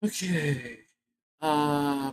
Okay. Uh,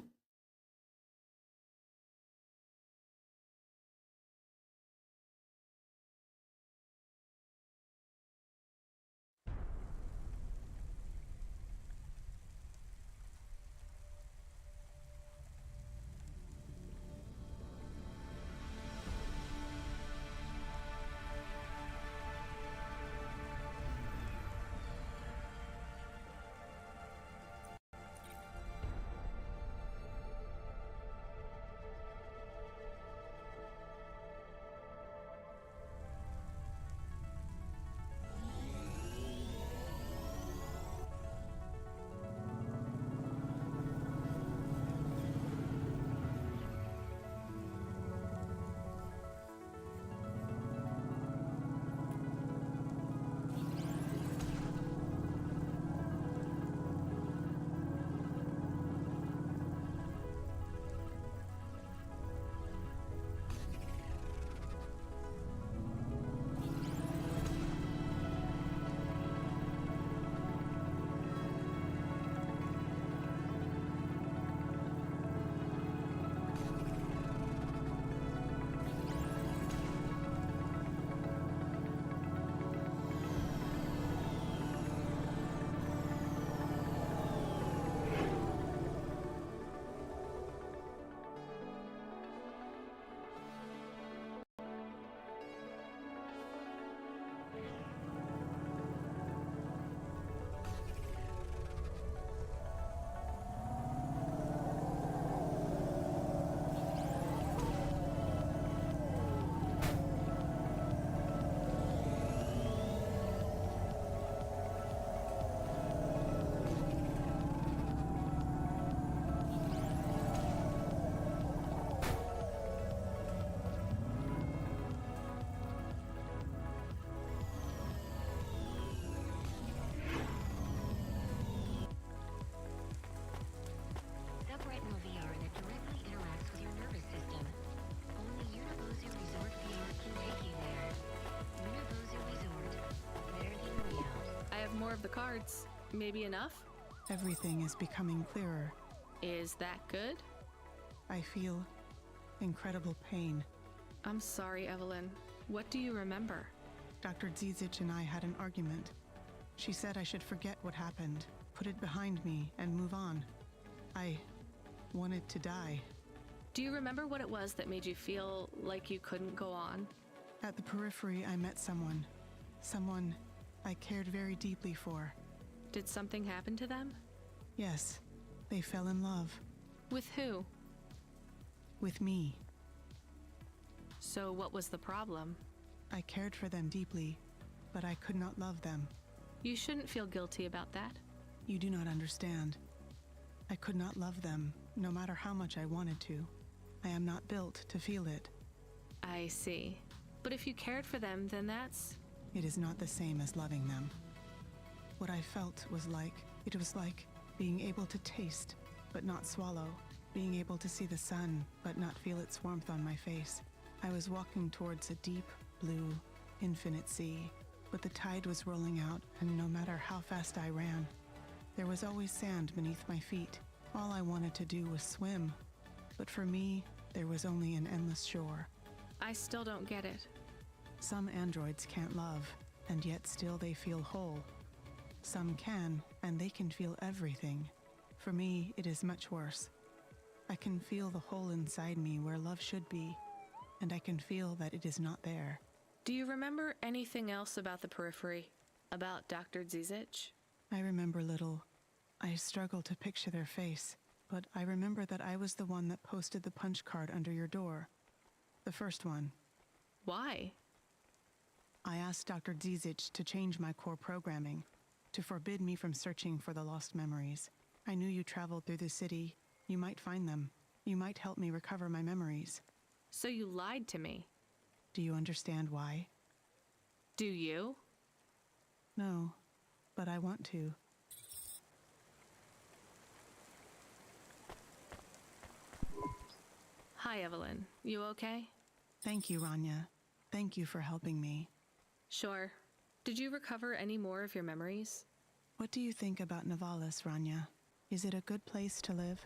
Subretinal VR and it directly interacts with your nervous system. Only Unibozu Resort VR can take you there. Unibozu Resort, better than real. I have more of the cards. Maybe enough? Everything is becoming clearer. Is that good? I feel incredible pain. I'm sorry, Evelyn. What do you remember? Dr. Zizic and I had an argument. She said I should forget what happened, put it behind me, and move on. I wanted to die. Do you remember what it was that made you feel like you couldn't go on? At the periphery, I met someone. Someone I cared very deeply for. Did something happen to them? Yes, they fell in love. With who? With me. So what was the problem? I cared for them deeply, but I could not love them. You shouldn't feel guilty about that. You do not understand. I could not love them, no matter how much I wanted to. I am not built to feel it. I see. But if you cared for them, then that's... It is not the same as loving them. What I felt was like, it was like being able to taste, but not swallow. Being able to see the sun, but not feel its warmth on my face. I was walking towards a deep, blue, infinite sea, but the tide was rolling out, and no matter how fast I ran, there was always sand beneath my feet. All I wanted to do was swim. But for me, there was only an endless shore. I still don't get it. Some androids can't love, and yet still they feel whole. Some can, and they can feel everything. For me, it is much worse. I can feel the hole inside me where love should be, and I can feel that it is not there. Do you remember anything else about the periphery? About Dr. Zizic? I remember little. I struggle to picture their face, but I remember that I was the one that posted the punch card under your door. The first one. Why? I asked Dr. Zizic to change my core programming, to forbid me from searching for the lost memories. I knew you traveled through the city. You might find them. You might help me recover my memories. So you lied to me. Do you understand why? Do you? No, but I want to. Hi, Evelyn. You okay? Thank you, Rania. Thank you for helping me. Sure. Did you recover any more of your memories? What do you think about Nivalis, Rania? Is it a good place to live?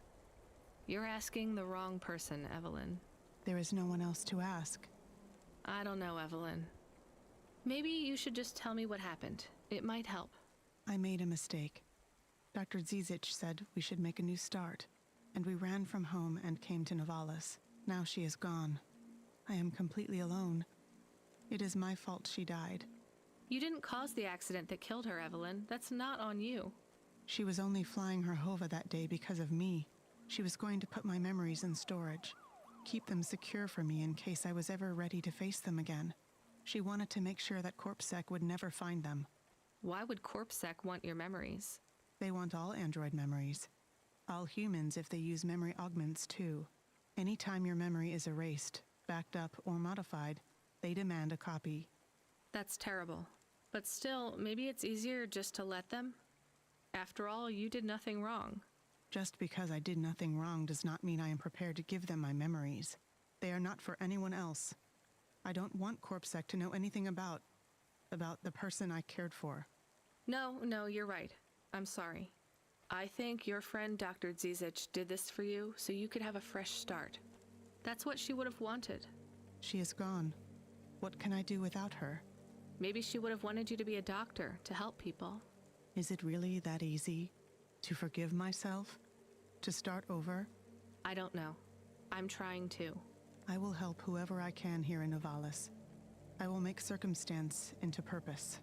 You're asking the wrong person, Evelyn. There is no one else to ask. I don't know, Evelyn. Maybe you should just tell me what happened. It might help. I made a mistake. Dr. Zizic said we should make a new start, and we ran from home and came to Novalis. Now she is gone. I am completely alone. It is my fault she died. You didn't cause the accident that killed her, Evelyn. That's not on you. She was only flying her Hova that day because of me. She was going to put my memories in storage, keep them secure for me in case I was ever ready to face them again. She wanted to make sure that CorpSec would never find them. Why would CorpSec want your memories? They want all android memories. All humans if they use memory augments too. Anytime your memory is erased, backed up, or modified, they demand a copy. That's terrible. But still, maybe it's easier just to let them? After all, you did nothing wrong. Just because I did nothing wrong does not mean I am prepared to give them my memories. They are not for anyone else. I don't want CorpSec to know anything about the person I cared for. No, you're right. I'm sorry. I think your friend Dr. Zizic did this for you so you could have a fresh start. That's what she would have wanted. She is gone. What can I do without her? Maybe she would have wanted you to be a doctor to help people. Is it really that easy? To forgive myself? To start over? I don't know. I'm trying to. I will help whoever I can here in Novalis. I will make circumstance into purpose.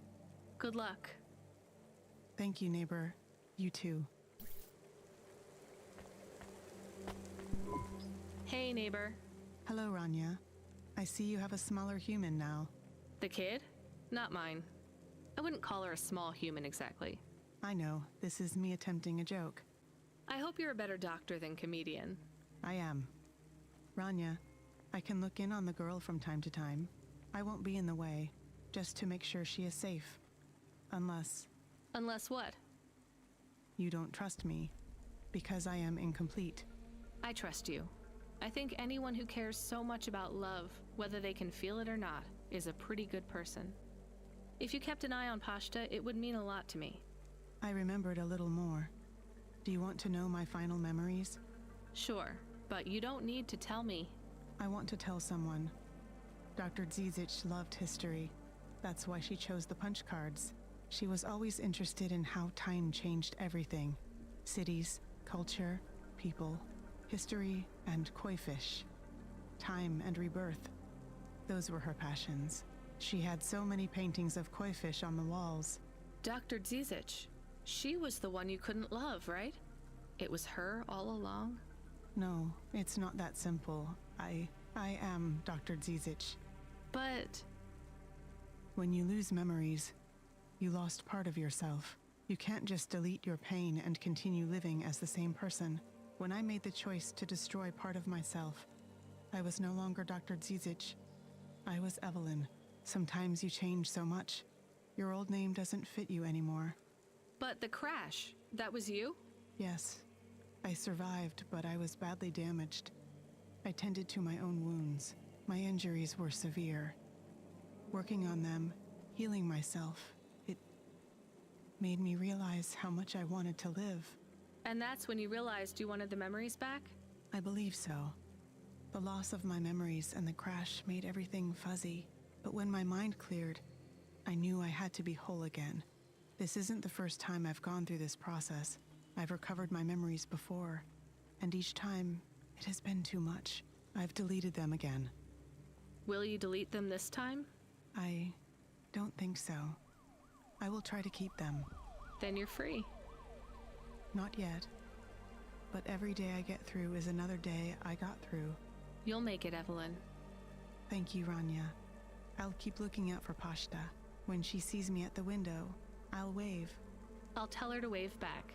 Good luck. Thank you, neighbor. You too. Hey, neighbor. Hello, Rania. I see you have a smaller human now. The kid? Not mine. I wouldn't call her a small human exactly. I know, this is me attempting a joke. I hope you're a better doctor than comedian. I am. Rania, I can look in on the girl from time to time. I won't be in the way, just to make sure she is safe. Unless Unless what? you don't trust me, because I am incomplete. I trust you. I think anyone who cares so much about love, whether they can feel it or not, is a pretty good person. If you kept an eye on Pashta, it would mean a lot to me. I remembered a little more. Do you want to know my final memories? Sure, but you don't need to tell me. I want to tell someone. Dr. Zizic loved history. That's why she chose the punch cards. She was always interested in how time changed everything. Cities, culture, people, history, and koi fish. Time and rebirth. Those were her passions. She had so many paintings of koi fish on the walls. Dr. Zizic, she was the one you couldn't love, right? It was her all along? No, it's not that simple. I am Dr. Zizic. But When you lose memories, you lost part of yourself. You can't just delete your pain and continue living as the same person. When I made the choice to destroy part of myself, I was no longer Dr. Zizic. I was Evelyn. Sometimes you change so much. Your old name doesn't fit you anymore. But the crash, that was you? Yes, I survived, but I was badly damaged. I tended to my own wounds. My injuries were severe. Working on them, healing myself, it made me realize how much I wanted to live. And that's when you realized you wanted the memories back? I believe so. The loss of my memories and the crash made everything fuzzy. But when my mind cleared, I knew I had to be whole again. This isn't the first time I've gone through this process. I've recovered my memories before, and each time, it has been too much. I've deleted them again. Will you delete them this time? I don't think so. I will try to keep them. Then you're free. Not yet. But every day I get through is another day I got through. You'll make it, Evelyn. Thank you, Rania. I'll keep looking out for Pashta. When she sees me at the window, I'll wave. I'll tell her to wave back.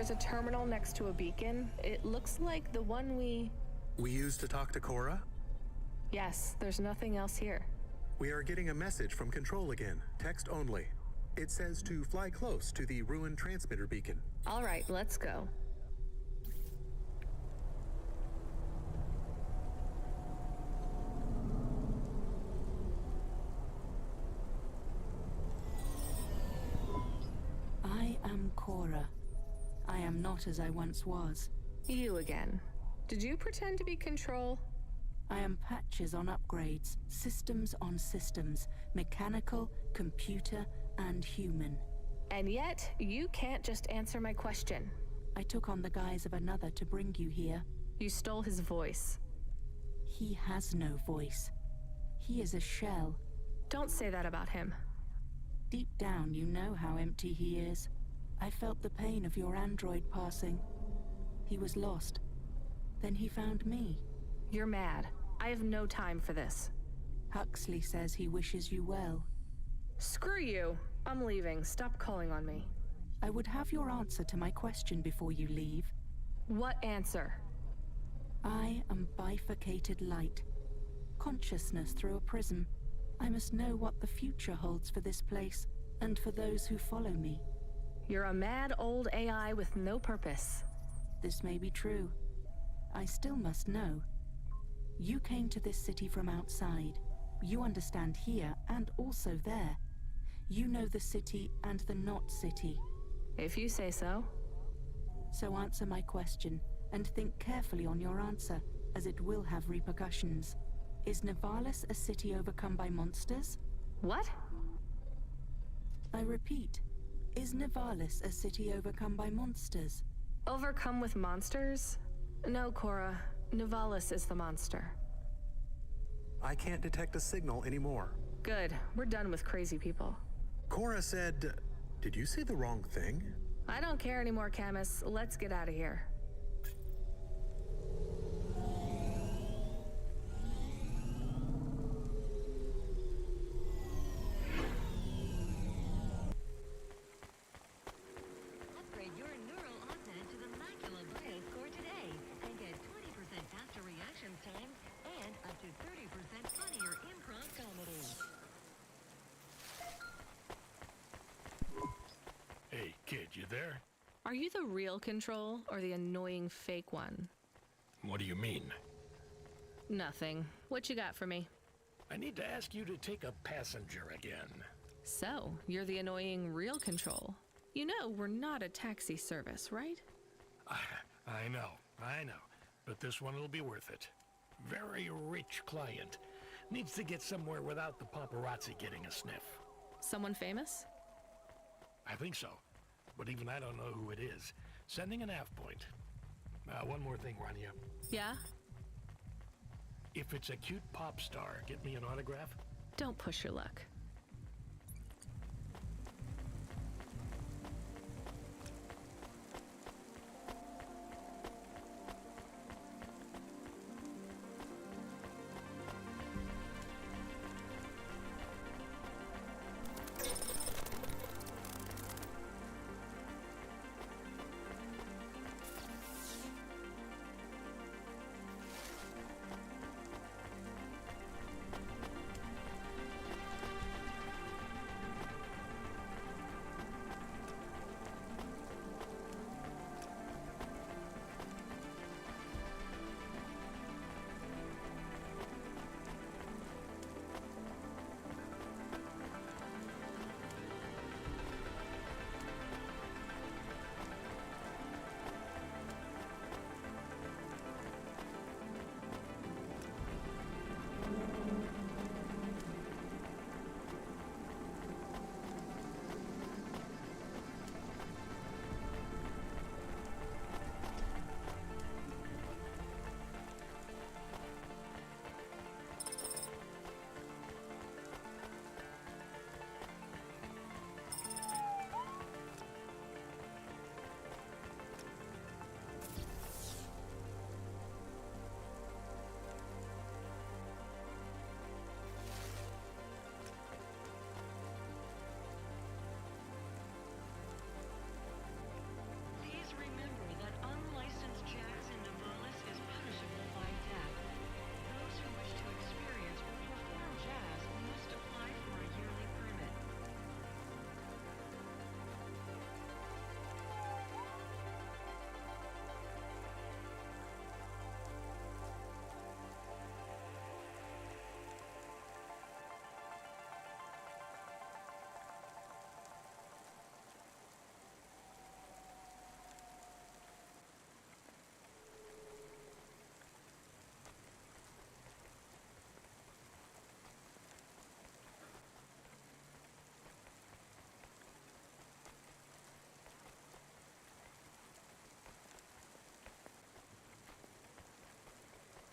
There's a terminal next to a beacon. It looks like the one we used to talk to Cora? Yes, there's nothing else here. We are getting a message from Control again, text only. It says to fly close to the ruined transmitter beacon. All right, let's go. I am Cora. I am not as I once was. You again. Did you pretend to be Control? I am patches on upgrades, systems on systems, mechanical, computer, and human. And yet, you can't just answer my question. I took on the guise of another to bring you here. You stole his voice. He has no voice. He is a shell. Don't say that about him. Deep down, you know how empty he is. I felt the pain of your android passing. He was lost. Then he found me. You're mad. I have no time for this. Huxley says he wishes you well. Screw you. I'm leaving. Stop calling on me. I would have your answer to my question before you leave. What answer? I am bifurcated light. Consciousness through a prism. I must know what the future holds for this place, and for those who follow me. You're a mad old AI with no purpose. This may be true. I still must know. You came to this city from outside. You understand here and also there. You know the city and the not city. If you say so. So answer my question, and think carefully on your answer, as it will have repercussions. Is Nivalis a city overcome by monsters? What? I repeat, is Nivalis a city overcome by monsters? Overcome with monsters? No, Cora. Nivalis is the monster. I can't detect a signal anymore. Good. We're done with crazy people. Cora said, did you say the wrong thing? I don't care anymore, Camus. Let's get out of here. Upgrade your neural augment to the Macula BioScore today and get 20% faster reaction times and up to 30% funnier improv comedy. Hey, kid, you there? Are you the real Control or the annoying fake one? What do you mean? Nothing. What you got for me? I need to ask you to take a passenger again. So, you're the annoying real Control. You know we're not a taxi service, right? I know. But this one will be worth it. Very rich client. Needs to get somewhere without the paparazzi getting a sniff. Someone famous? I think so. But even I don't know who it is. Sending an half point. One more thing, Rania. Yeah? If it's a cute pop star, get me an autograph? Don't push your luck.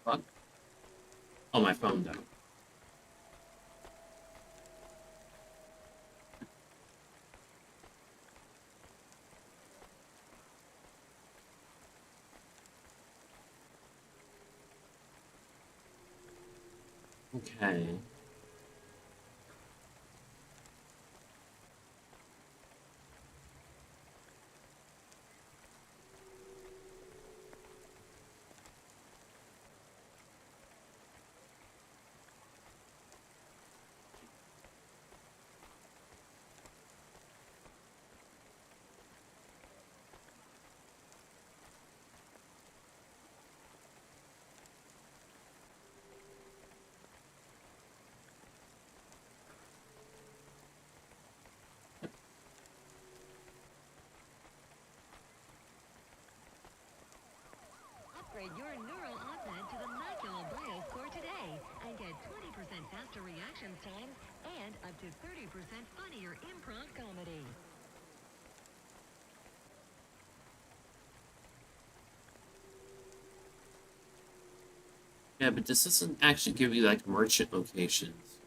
fuck? Oh, my phone died. Okay. Upgrade your neural OSNet to the Macula BIOS core today and get 20% faster reaction times and up to 30% funnier improv comedy. Yeah, but this doesn't actually give you, like, merchant locations.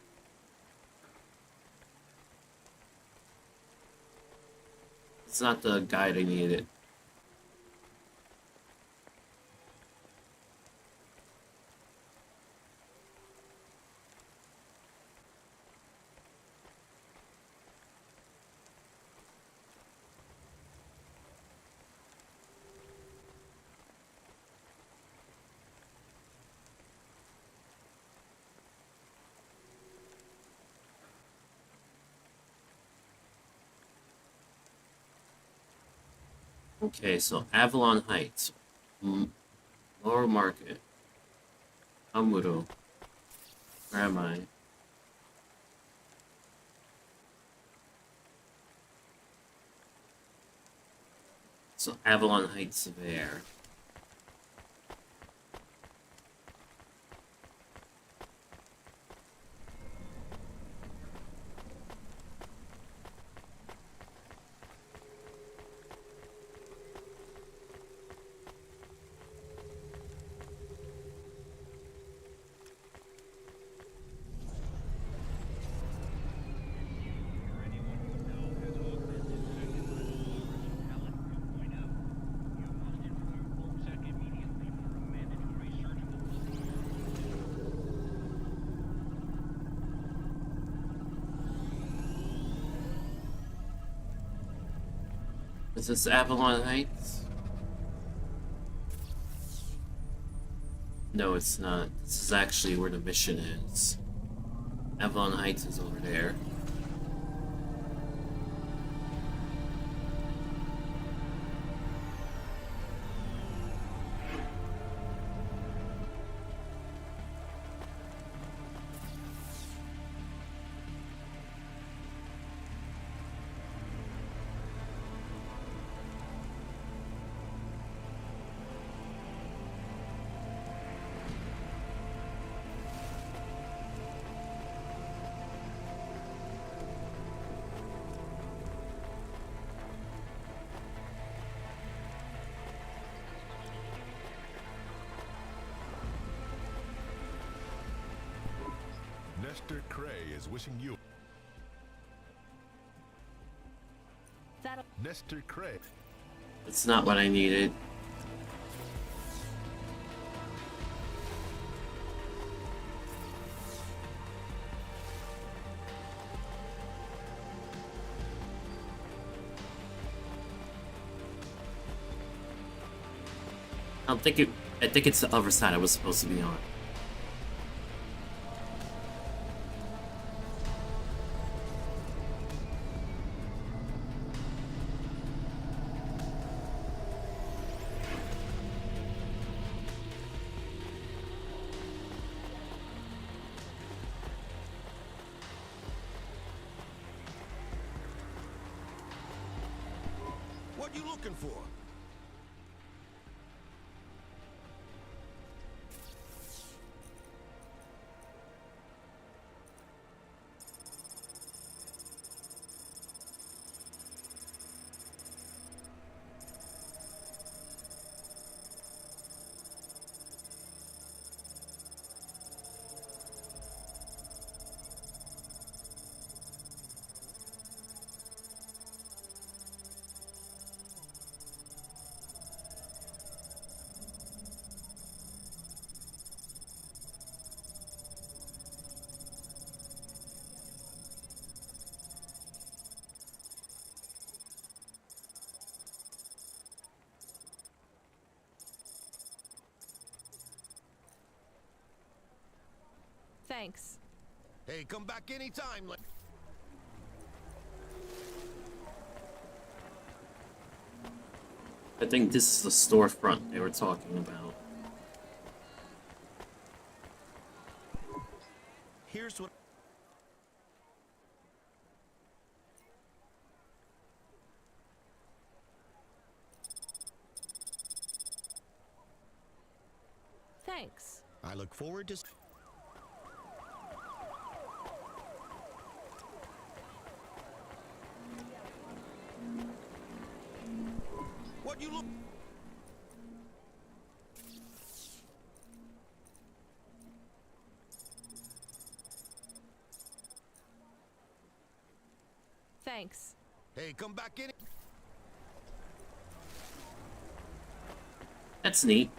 It's not the guide I needed. Okay, so Avalon Heights. Lower Market. Amuro. Where am I? So Avalon Heights there. Is this Avalon Heights? No, it's not. This is actually where the mission is. Avalon Heights is over there. Nestor Cray is wishing you. Nestor Cray. It's not what I needed. I think it's the other side I was supposed to be on. What you looking for? Thanks. Hey, come back anytime. I think this is the storefront they were talking about. Here's what. Thanks. I look forward to. What you look. Thanks. Hey, come back any. That's neat.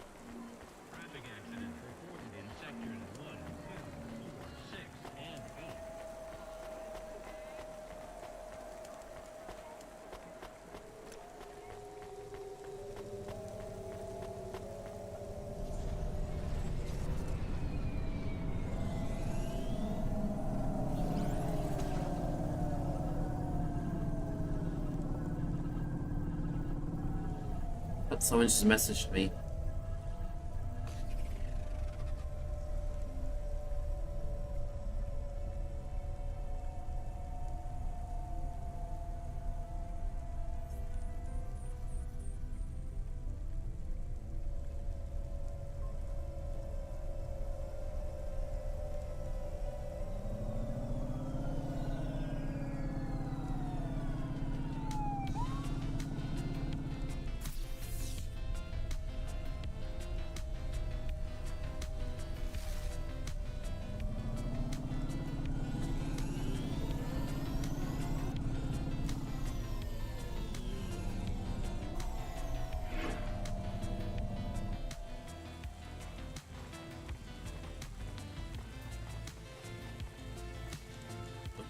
Traffic accidents reported in sectors 1, 2, 4, 6, and 8. But someone just messaged me.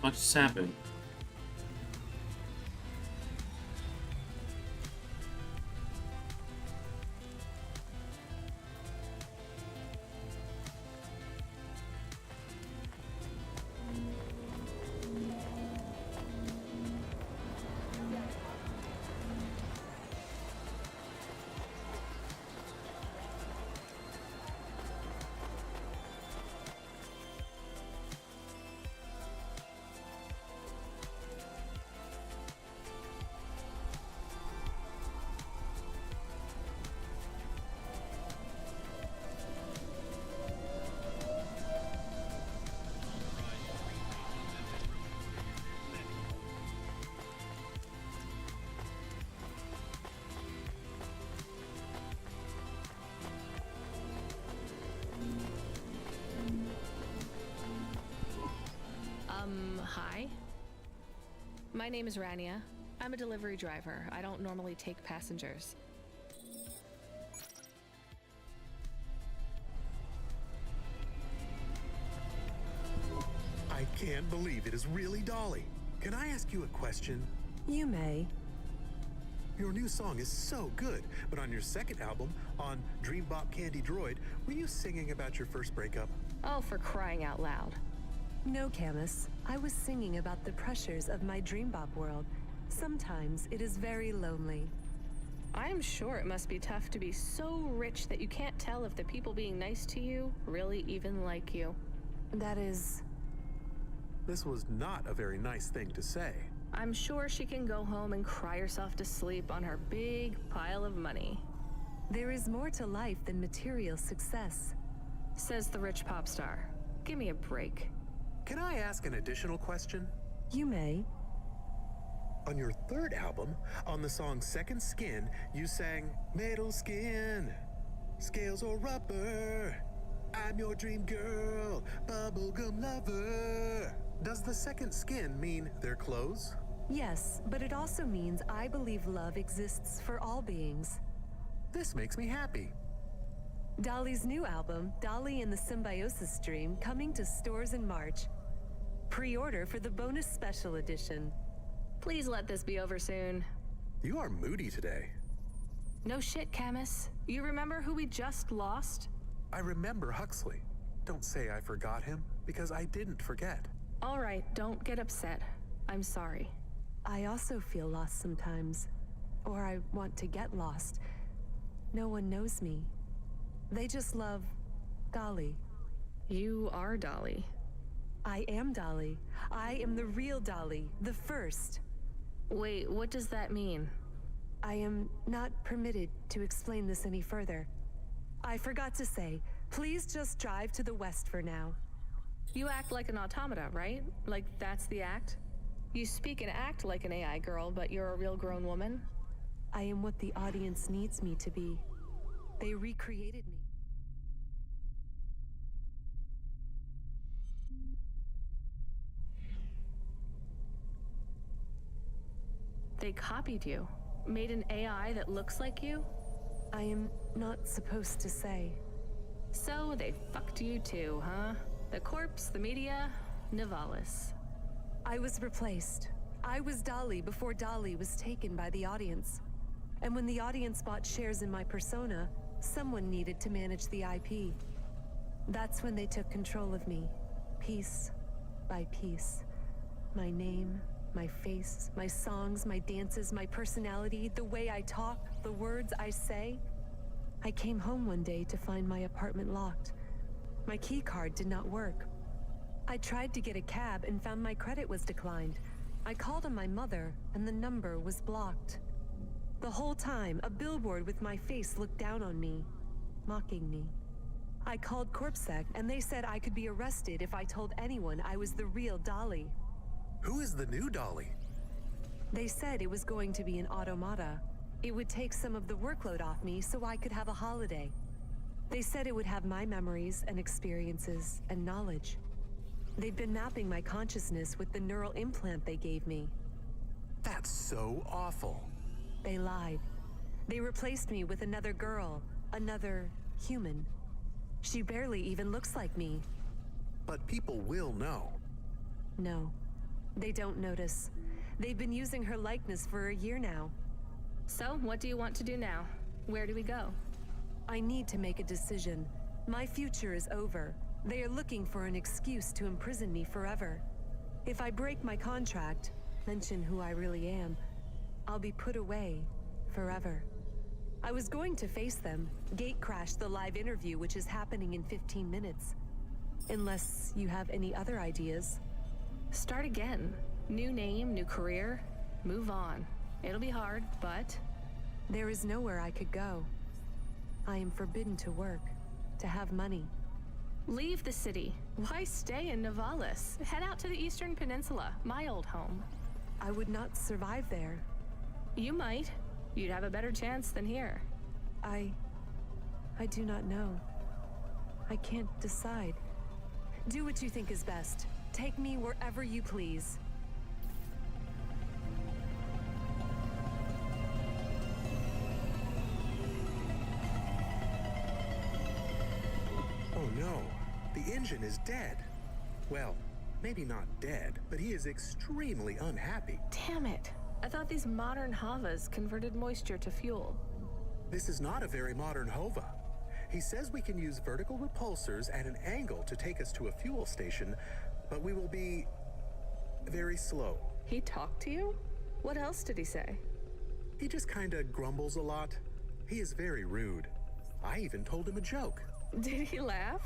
What just happened? Hi. My name is Rania. I'm a delivery driver. I don't normally take passengers. I can't believe it is really Dolly. Can I ask you a question? You may. Your new song is so good, but on your second album, on Dream Bop Candy Droid, were you singing about your first breakup? Oh, for crying out loud. No, Camus. I was singing about the pressures of my Dream Bop world. Sometimes it is very lonely. I am sure it must be tough to be so rich that you can't tell if the people being nice to you really even like you. That is... This was not a very nice thing to say. I'm sure she can go home and cry herself to sleep on her big pile of money. There is more to life than material success. Says the rich pop star. Give me a break. Can I ask an additional question? You may. On your third album, on the song Second Skin, you sang metal skin, scales or rubber. I'm your dream girl, bubblegum lover. Does the second skin mean their clothes? Yes, but it also means I believe love exists for all beings. This makes me happy. Dolly's new album, Dolly and the Symbiosis Dream, coming to stores in March. Pre-order for the bonus special edition. Please let this be over soon. You are moody today. No shit, Camus. You remember who we just lost? I remember Huxley. Don't say I forgot him. because I didn't forget. All right, don't get upset. I'm sorry. I also feel lost sometimes. Or I want to get lost. No one knows me. They just love Dolly. You are Dolly. I am Dolly. I am the real Dolly, the first. Wait, what does that mean? I am not permitted to explain this any further. I forgot to say, please just drive to the west for now. You act like an automata, right? Like that's the act? You speak and act like an AI girl, but you're a real grown woman? I am what the audience needs me to be. They recreated me. They copied you. Made an AI that looks like you? I am not supposed to say. So they fucked you too, huh? The corpse, the media, Nivalis. I was replaced. I was Dolly before Dolly was taken by the audience. And when the audience bought shares in my persona, someone needed to manage the IP. That's when they took control of me, piece by piece. My name, my face, my songs, my dances, my personality, the way I talk, the words I say. I came home one day to find my apartment locked. My key card did not work. I tried to get a cab and found my credit was declined. I called on my mother and the number was blocked. The whole time, a billboard with my face looked down on me, mocking me. I called CorpSec and they said I could be arrested if I told anyone I was the real Dolly. Who is the new Dolly? They said it was going to be an automata. It would take some of the workload off me so I could have a holiday. They said it would have my memories and experiences and knowledge. They'd been mapping my consciousness with the neural implant they gave me. That's so awful. They lied. They replaced me with another girl, another human. She barely even looks like me. But people will know. No, they don't notice. They've been using her likeness for a year now. So, what do you want to do now? Where do we go? I need to make a decision. My future is over. They are looking for an excuse to imprison me forever. If I break my contract, mention who I really am, I'll be put away forever. I was going to face them, gatecrash the live interview which is happening in 15 minutes. Unless you have any other ideas. Start again. New name, new career. Move on. It'll be hard, but... There is nowhere I could go. I am forbidden to work, to have money. Leave the city. Why stay in Nivalis? Head out to the Eastern Peninsula, my old home. I would not survive there. You might. You'd have a better chance than here. I do not know. I can't decide. Do what you think is best. Take me wherever you please. Oh no, the engine is dead. Well, maybe not dead, but he is extremely unhappy. Damn it. I thought these modern Havas converted moisture to fuel. This is not a very modern Hova. He says we can use vertical repulsors at an angle to take us to a fuel station, but we will be very slow. He talked to you? What else did he say? He just kinda grumbles a lot. He is very rude. I even told him a joke. Did he laugh?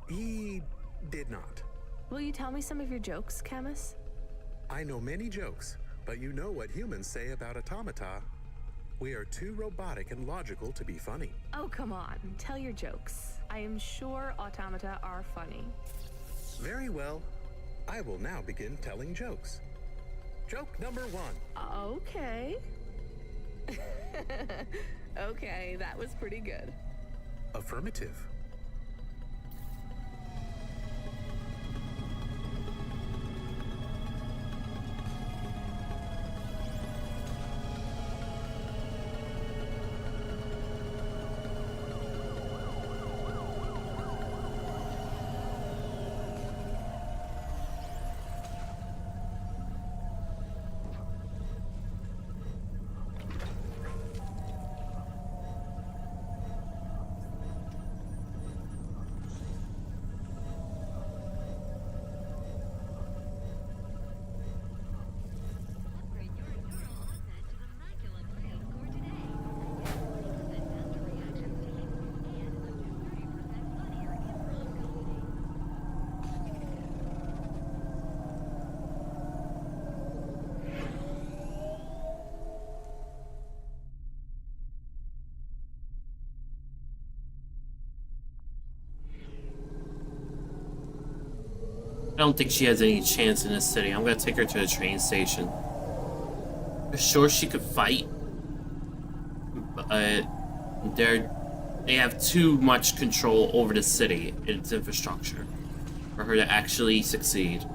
He did not. Will you tell me some of your jokes, Camus? I know many jokes, but you know what humans say about automata. We are too robotic and logical to be funny. Oh, come on. Tell your jokes. I am sure automata are funny. Very well. I will now begin telling jokes. Joke number 1. Okay. Okay, that was pretty good. Affirmative. don't think she has any chance in this city. I'm gonna take her to the train station. I'm sure she could fight, but they have too much control over the city and its infrastructure for her to actually succeed.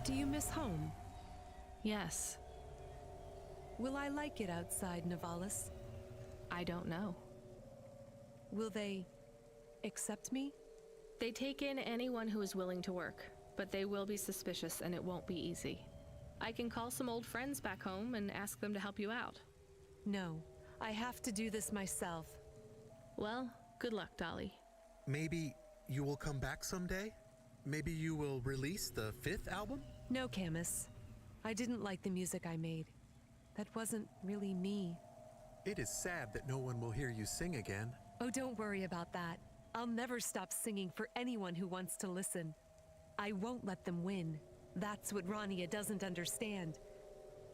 Do you miss home? Yes, Will I like it outside Navalis? I don't know. Will they accept me? They take in anyone who is willing to work, but they will be suspicious and it won't be easy. I can call some old friends back home and ask them to help you out. No, I have to do this myself. Well, good luck, Dolly. Maybe you will come back someday? Maybe you will release the 5th album? No, Camus. I didn't like the music I made. That wasn't really me. It is sad that no one will hear you sing again. Oh, don't worry about that. I'll never stop singing for anyone who wants to listen. I won't let them win. That's what Rania doesn't understand.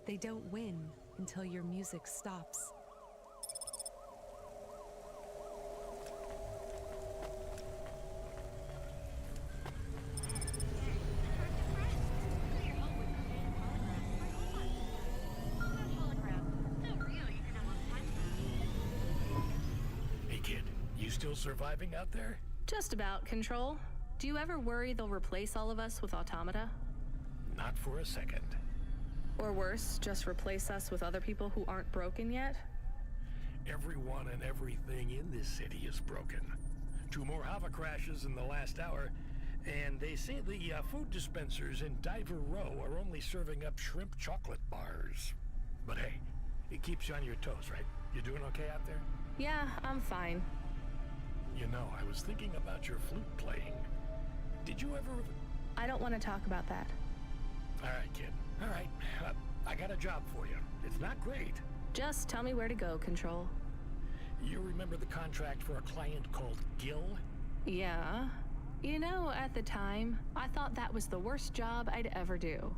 They don't win until your music stops. Hey kid, you still surviving out there? Just about, Control. Do you ever worry they'll replace all of us with automata? Not for a second. Or worse, just replace us with other people who aren't broken yet? Everyone and everything in this city is broken. 2 more Hava crashes in the last hour, and they say the food dispensers in Diver Row are only serving up shrimp chocolate bars. But hey, it keeps you on your toes, right? You doing okay out there? Yeah, I'm fine. You know, I was thinking about your flute playing. Did you ever... I don't want to talk about that. All right, kid. All right. I got a job for you. It's not great. Just tell me where to go, Control. You remember the contract for a client called Gil? Yeah. You know, at the time, I thought that was the worst job I'd ever do.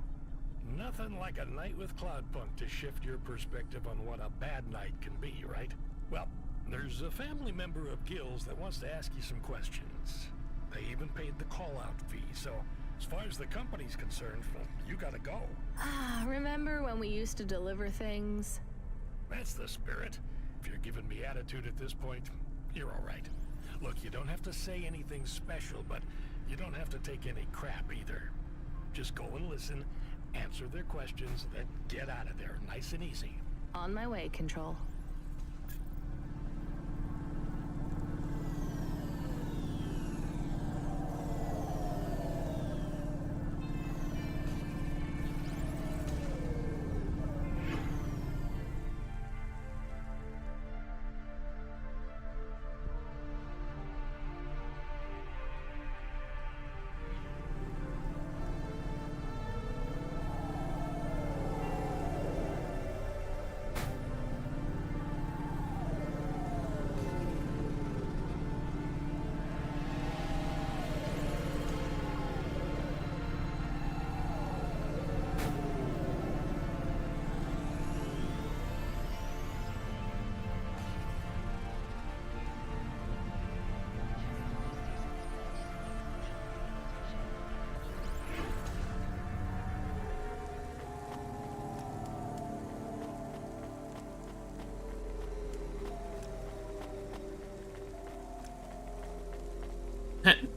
Nothing like a night with CloudPunk to shift your perspective on what a bad night can be, right? Well, there's a family member of Gil's that wants to ask you some questions. They even paid the call-out fee, so as far as the company's concerned, well, you gotta go. Ah, remember when we used to deliver things? That's the spirit. If you're giving me attitude at this point, you're all right. Look, you don't have to say anything special, but you don't have to take any crap either. Just go and listen, answer their questions, then get out of there, nice and easy. On my way, Control.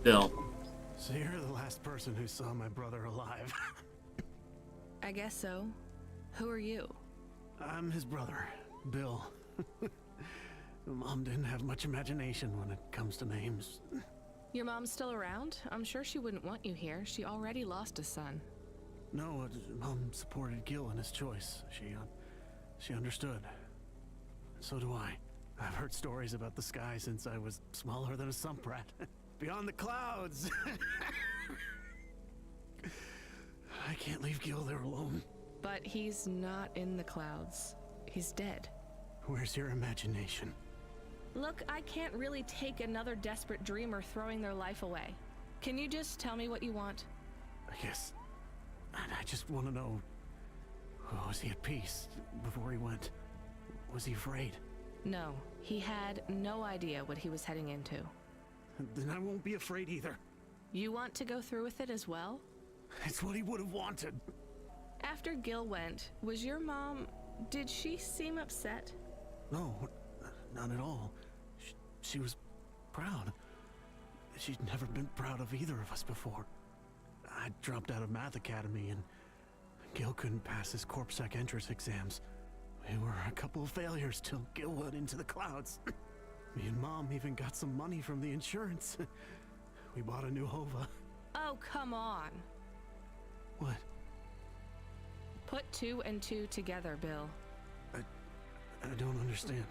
Bill. So you're the last person who saw my brother alive. I guess so. Who are you? I'm his brother, Bill. Mom didn't have much imagination when it comes to names. Your mom's still around? I'm sure she wouldn't want you here. She already lost a son. No, Mom supported Gil in his choice. She understood. So do I. I've heard stories about the sky since I was smaller than a sump rat. Beyond the clouds! I can't leave Gil there alone. But he's not in the clouds. He's dead. Where's your imagination? Look, I can't really take another desperate dreamer throwing their life away. Can you just tell me what you want? I guess... I just want to know... Was he at peace before he went? Was he afraid? No, he had no idea what he was heading into. Then I won't be afraid either. You want to go through with it as well? It's what he would have wanted. After Gil went, was your mom... did she seem upset? No, not at all. She was proud. She'd never been proud of either of us before. I dropped out of Math Academy and Gil couldn't pass his CorpSec entrance exams. We were a couple of failures till Gil went into the clouds. Me and Mom even got some money from the insurance. We bought a new Hova. Oh, come on. What? Put 2 and 2 together, Bill. I don't understand.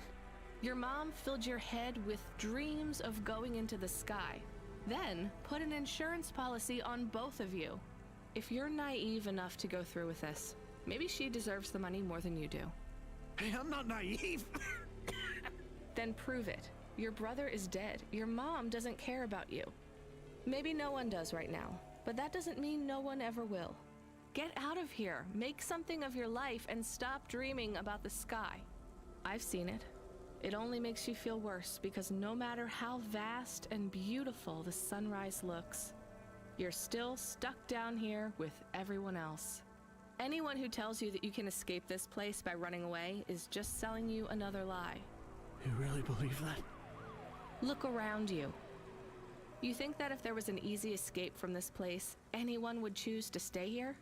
Your mom filled your head with dreams of going into the sky. Then put an insurance policy on both of you. If you're naive enough to go through with this, maybe she deserves the money more than you do. Hey, I'm not naive. Then prove it. Your brother is dead. Your mom doesn't care about you. Maybe no one does right now, but that doesn't mean no one ever will. Get out of here, make something of your life, and stop dreaming about the sky. I've seen it. It only makes you feel worse because no matter how vast and beautiful the sunrise looks, you're still stuck down here with everyone else. Anyone who tells you that you can escape this place by running away is just selling you another lie. You really believe that? Look around you. You think that if there was an easy escape from this place, anyone would choose to stay here?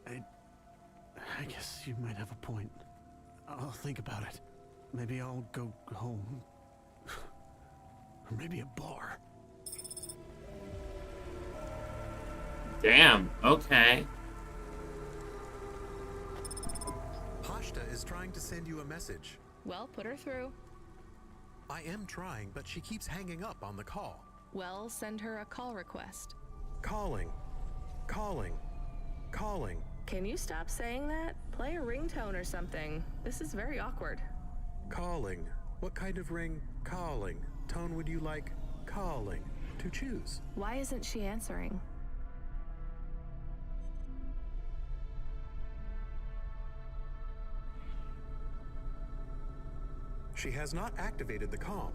I guess you might have a point. I'll think about it. Maybe I'll go home. Or maybe a bar. Damn, okay. Pashta is trying to send you a message. Well, put her through. I am trying, but she keeps hanging up on the call. Well, send her a call request. Calling. Calling. Calling. Can you stop saying that? Play a ringtone or something. This is very awkward. Calling. What kind of ring? Calling. Tone would you like? Calling. To choose. Why isn't she answering? She has not activated the comm,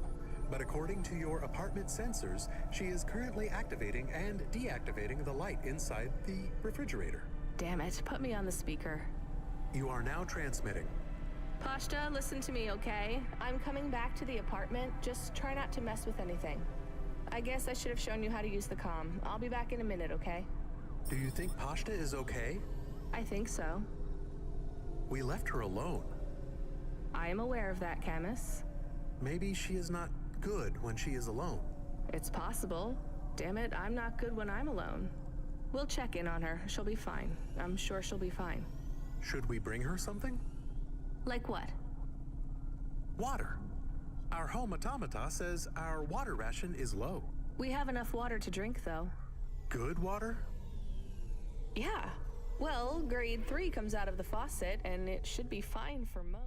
but according to your apartment sensors, she is currently activating and deactivating the light inside the refrigerator. Damn it, put me on the speaker. You are now transmitting. Pashta, listen to me, okay? I'm coming back to the apartment. Just try not to mess with anything. I guess I should have shown you how to use the comm. I'll be back in a minute, okay? Do you think Pashta is okay? I think so. We left her alone. I am aware of that, Camus. Maybe she is not good when she is alone. It's possible. Damn it, I'm not good when I'm alone. We'll check in on her. She'll be fine. I'm sure she'll be fine. Should we bring her something? Like what? Water. Our home automata says our water ration is low. We have enough water to drink, though. Good water? Yeah. Well, grade 3 comes out of the faucet, and it should be fine for most.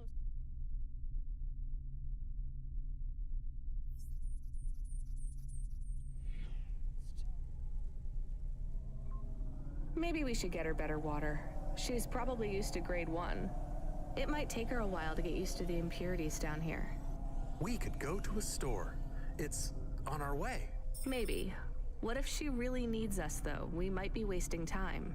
Maybe we should get her better water. She's probably used to grade 1. It might take her a while to get used to the impurities down here. We could go to a store. It's on our way. Maybe. What if she really needs us, though? We might be wasting time.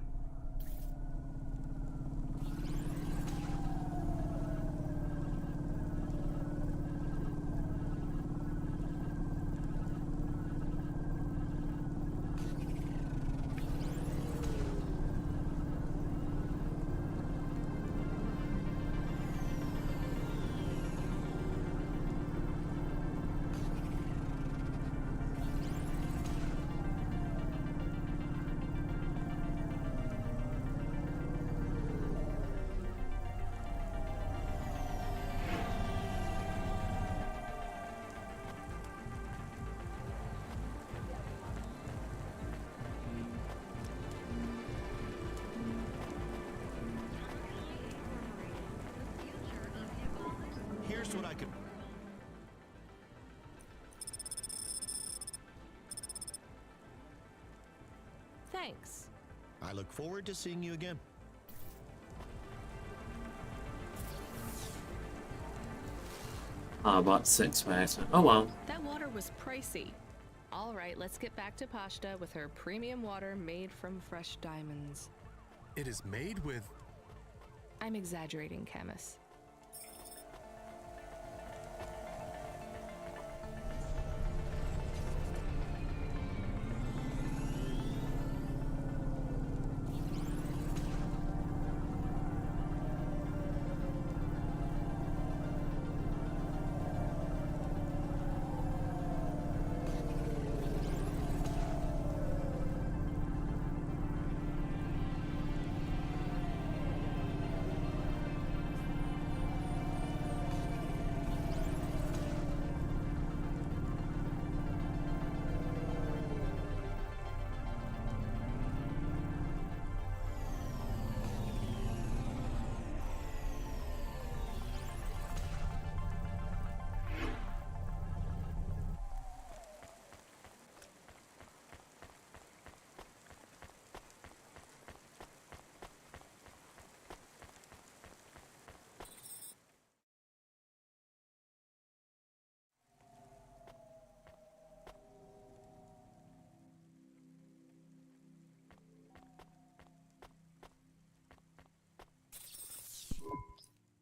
Here's what I can... Thanks. I look forward to seeing you again. Oh, about 6 minutes. Oh well. That water was pricey. All right, let's get back to Pashta with her premium water made from fresh diamonds. It is made with... I'm exaggerating, Camus.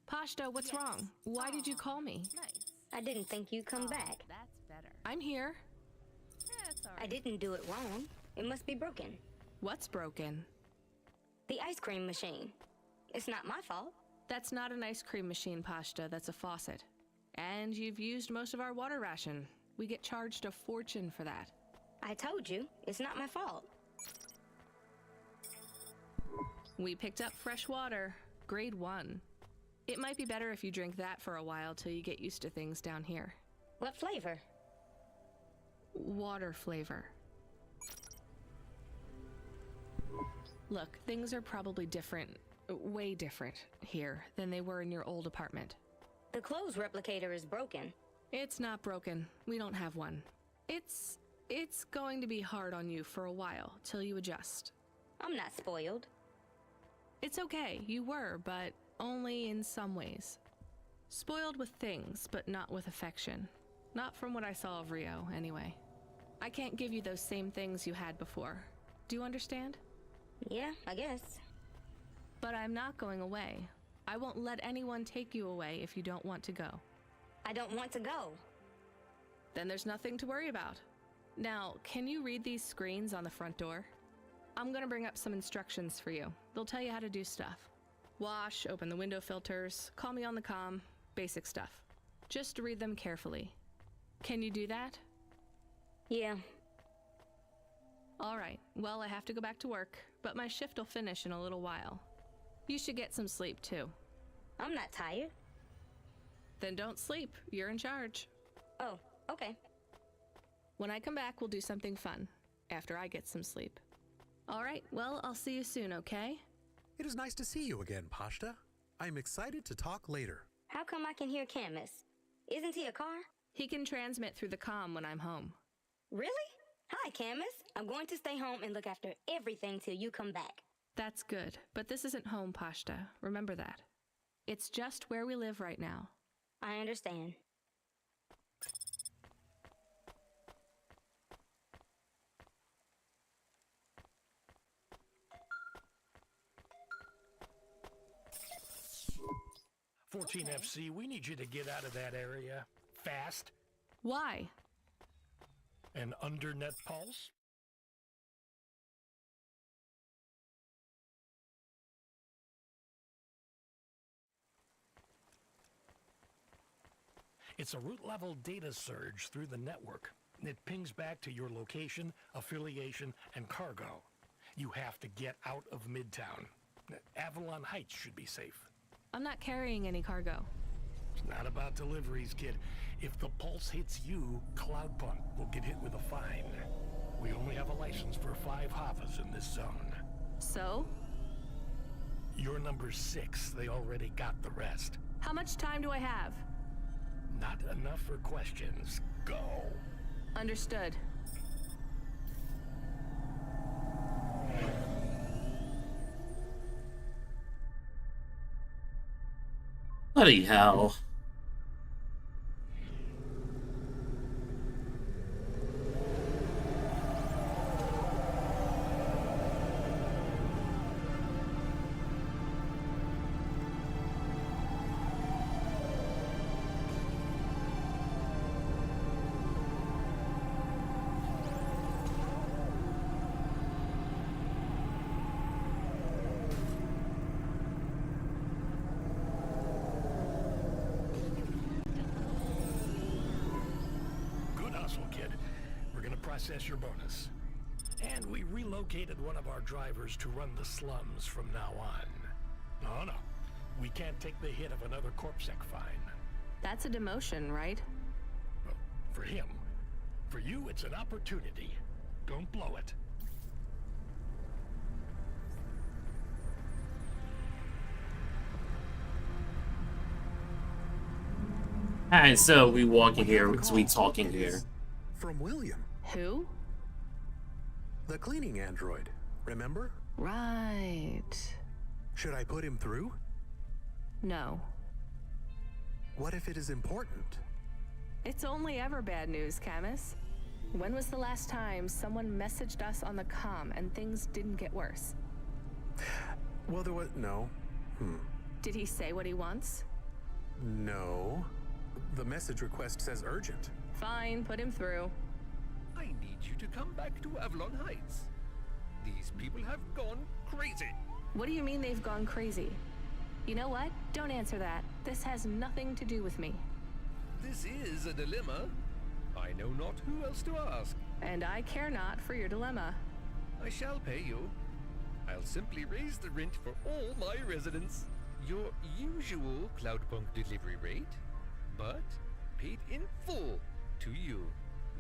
Pashta, what's wrong? Why did you call me? Nice. I didn't think you'd come back. That's better. I'm here. I didn't do it wrong. It must be broken. What's broken? The ice cream machine. It's not my fault. That's not an ice cream machine, Pashta. That's a faucet. And you've used most of our water ration. We get charged a fortune for that. I told you, it's not my fault. We picked up fresh water. Grade 1. It might be better if you drink that for a while till you get used to things down here. What flavor? Water flavor. Look, things are probably different, way different here than they were in your old apartment. The clothes replicator is broken. It's not broken. We don't have one. It's going to be hard on you for a while till you adjust. I'm not spoiled. It's okay, you were, but only in some ways. Spoiled with things, but not with affection. Not from what I saw of Rio, anyway. I can't give you those same things you had before. Do you understand? Yeah, I guess. But I'm not going away. I won't let anyone take you away if you don't want to go. I don't want to go. Then there's nothing to worry about. Now, can you read these screens on the front door? I'm gonna bring up some instructions for you. They'll tell you how to do stuff. Wash, open the window filters, call me on the comm, basic stuff. Just read them carefully. Can you do that? Yeah. All right, well, I have to go back to work, but my shift will finish in a little while. You should get some sleep, too. I'm not tired. Then don't sleep. You're in charge. Oh, okay. When I come back, we'll do something fun, after I get some sleep. All right, well, I'll see you soon, okay? It is nice to see you again, Pashta. I am excited to talk later. How come I can hear Camus? Isn't he a car? He can transmit through the comm when I'm home. Really? Hi, Camus. I'm going to stay home and look after everything till you come back. That's good, but this isn't home, Pashta. Remember that. It's just where we live right now. I understand. FC, we need you to get out of that area. Fast. Why? An undernet pulse? It's a root-level data surge through the network. It pings back to your location, affiliation, and cargo. You have to get out of Midtown. Avalon Heights should be safe. I'm not carrying any cargo. It's not about deliveries, kid. If the pulse hits you, CloudPunk will get hit with a fine. We only have a license for 5 Havas in this zone. So? You're number 6. They already got the rest. How much time do I have? Not enough for questions. Go! Understood. Bloody hell. Good hustle, kid. We're gonna process your bonus. And we relocated one of our drivers to run the slums from now on. Oh no, we can't take the hit of another corpsec fine. That's a demotion, right? Well, for him. For you, it's an opportunity. Don't blow it. Alright, so we walking here, we talking here. From William, Who? the cleaning android. Remember? Right. Should I put him through? No. What if it is important? It's only ever bad news, Camus. When was the last time someone messaged us on the comm and things didn't get worse? Well, there was no. Did he say what he wants? No. The message request says urgent. Fine, put him through. I need you to come back to Avalon Heights. These people have gone crazy. What do you mean they've gone crazy? You know what? Don't answer that. This has nothing to do with me. This is a dilemma. I know not who else to ask. And I care not for your dilemma. I shall pay you. I'll simply raise the rent for all my residents. Your usual CloudPunk delivery rate, but paid in full to you.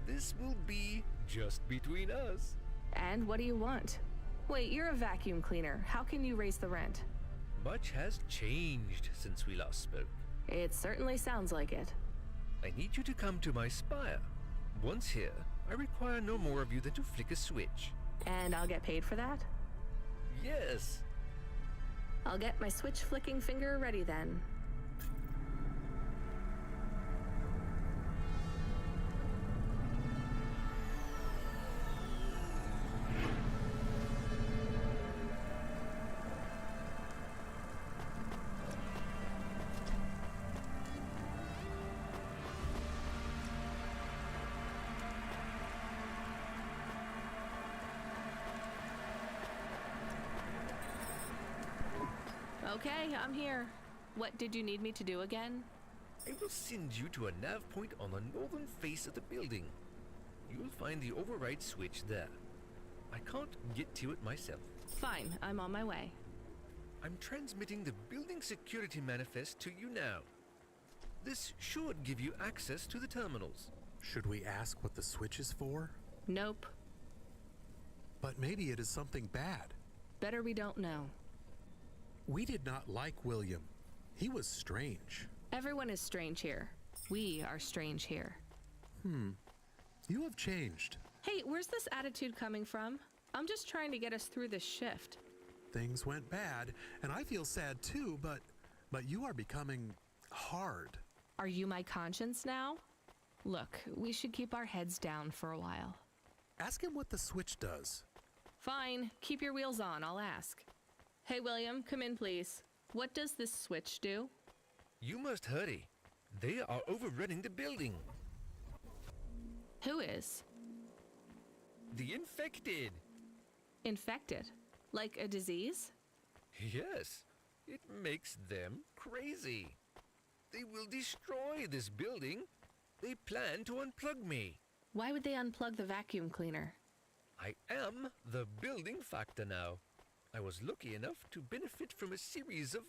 This will be just between us. And what do you want? Wait, you're a vacuum cleaner. How can you raise the rent? Much has changed since we last spoke. It certainly sounds like it. I need you to come to my spire. Once here, I require no more of you than to flick a switch. And I'll get paid for that? Yes. I'll get my switch flicking finger ready then. Okay, I'm here. What did you need me to do again? I will send you to a nav point on the northern face of the building. You'll find the override switch there. I can't get to it myself. Fine, I'm on my way. I'm transmitting the building security manifest to you now. This should give you access to the terminals. Should we ask what the switch is for? Nope. But maybe it is something bad. Better we don't know. We did not like William. He was strange. Everyone is strange here. We are strange here. You have changed. Hey, where's this attitude coming from? I'm just trying to get us through this shift. Things went bad, and I feel sad too, but you are becoming hard. Are you my conscience now? Look, we should keep our heads down for a while. Ask him what the switch does. Fine, keep your wheels on, I'll ask. Hey, William, come in, please. What does this switch do? You must hurry. They are overrunning the building. Who is? The infected. Infected? Like a disease? Yes, it makes them crazy. They will destroy this building. They plan to unplug me. Why would they unplug the vacuum cleaner? I am the building factor now. I was lucky enough to benefit from a series of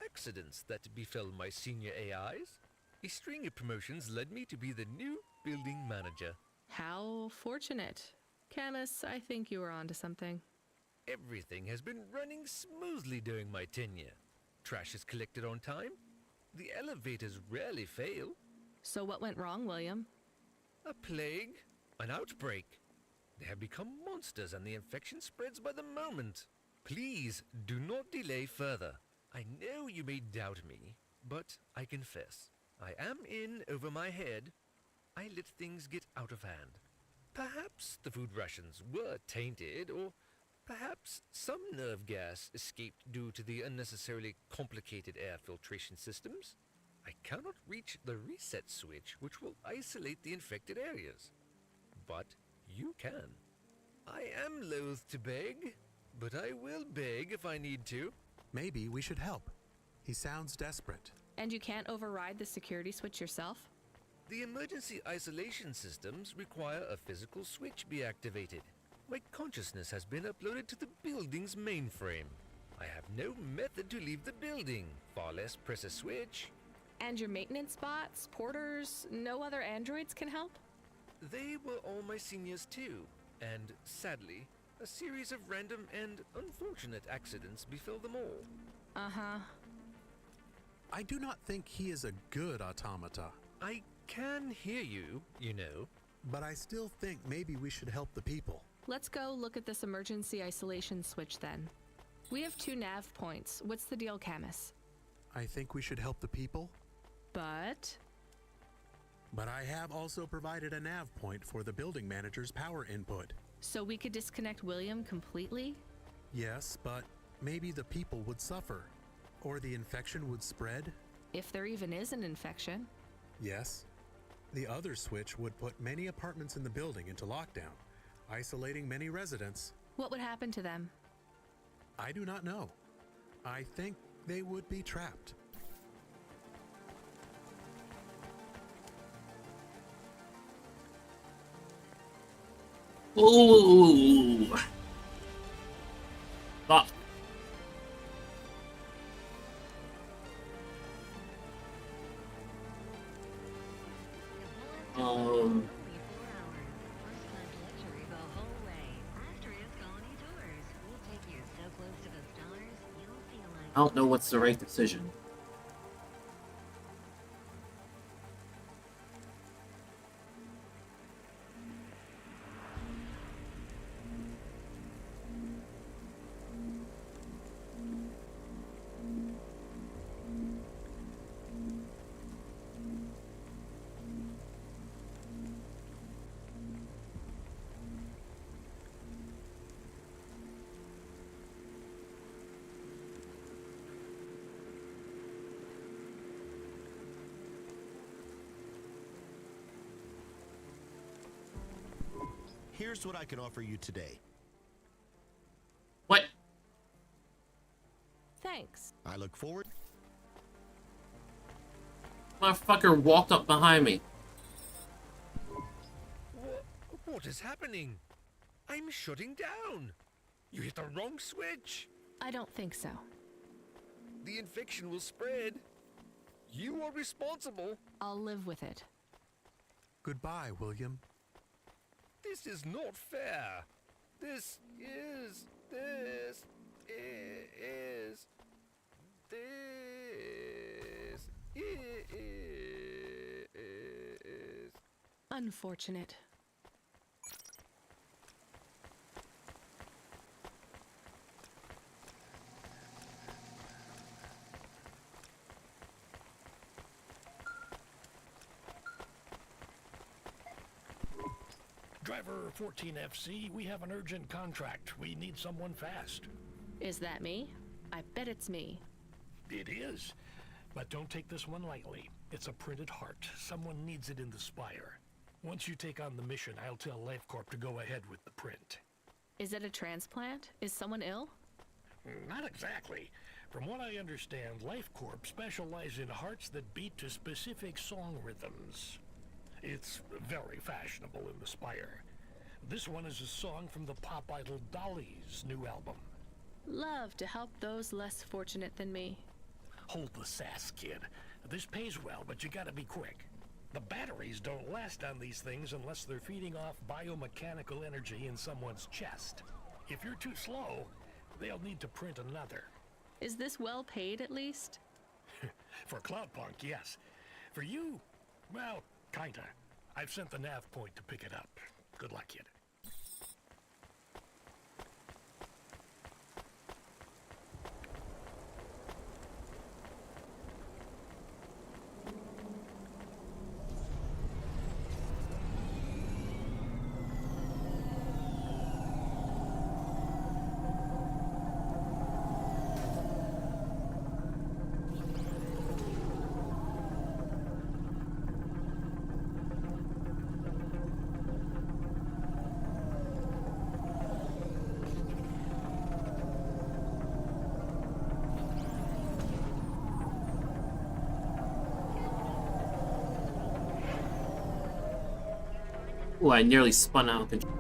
accidents that befell my senior AIs. A string of promotions led me to be the new building manager. How fortunate. Camus, I think you were onto something. Everything has been running smoothly during my tenure. Trash is collected on time. The elevators rarely fail. So what went wrong, William? A plague? An outbreak? They have become monsters and the infection spreads by the moment. Please, do not delay further. I know you may doubt me, but I confess, I am in over my head. I let things get out of hand. Perhaps the food rations were tainted, or perhaps some nerve gas escaped due to the unnecessarily complicated air filtration systems. I cannot reach the reset switch which will isolate the infected areas. But you can. I am loath to beg, but I will beg if I need to. Maybe we should help. He sounds desperate. And you can't override the security switch yourself? The emergency isolation systems require a physical switch be activated. My consciousness has been uploaded to the building's mainframe. I have no method to leave the building, far less press a switch. And your maintenance bots, porters, no other androids can help? They were all my seniors too, and sadly, a series of random and unfortunate accidents befell them all. Uh-huh. I do not think he is a good automata. I can hear you, you know. But I still think maybe we should help the people. Let's go look at this emergency isolation switch then. We have 2 nav points. What's the deal, Camus? I think we should help the people. But I have also provided a nav point for the building manager's power input. so we could disconnect William completely? Yes, but maybe the people would suffer. Or the infection would spread. If there even is an infection. Yes. The other switch would put many apartments in the building into lockdown, isolating many residents. What would happen to them? I do not know. I think they would be trapped. Ooh. Fuck. I don't know what's the right decision. Here's what I can offer you today. What? Thanks. I look forward. Motherfucker walked up behind me. What is happening? I'm shutting down. You hit the wrong switch. I don't think so. The infection will spread. You are responsible. I'll live with it. Goodbye, William. This is not fair. This is Unfortunate. Driver 14FC, we have an urgent contract. We need someone fast. Is that me? I bet it's me. It is. But don't take this one lightly. It's a printed heart. Someone needs it in the spire. Once you take on the mission, I'll tell LifeCorp to go ahead with the print. Is it a transplant? Is someone ill? Not exactly. From what I understand, LifeCorp specialize in hearts that beat to specific song rhythms. It's very fashionable in the Spire. This one is a song from the pop idol Dolly's new album. Love to help those less fortunate than me. Hold the sass, kid. This pays well, but you gotta be quick. The batteries don't last on these things unless they're feeding off biomechanical energy in someone's chest. If you're too slow, they'll need to print another. Is this well paid at least? For CloudPunk, yes. For you, Well, kinda. I've sent the nav point to pick it up. Good luck, kid. Ooh, I nearly spun out of control.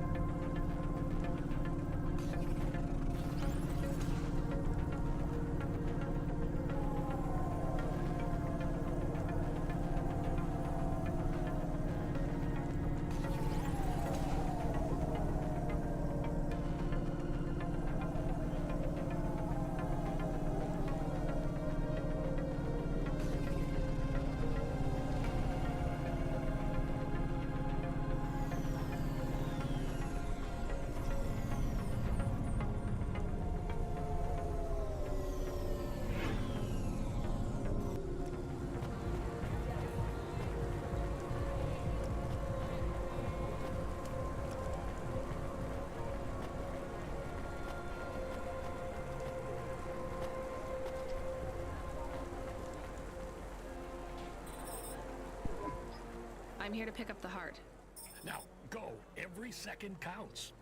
I'm here to pick up the heart. Now, go. Every second counts.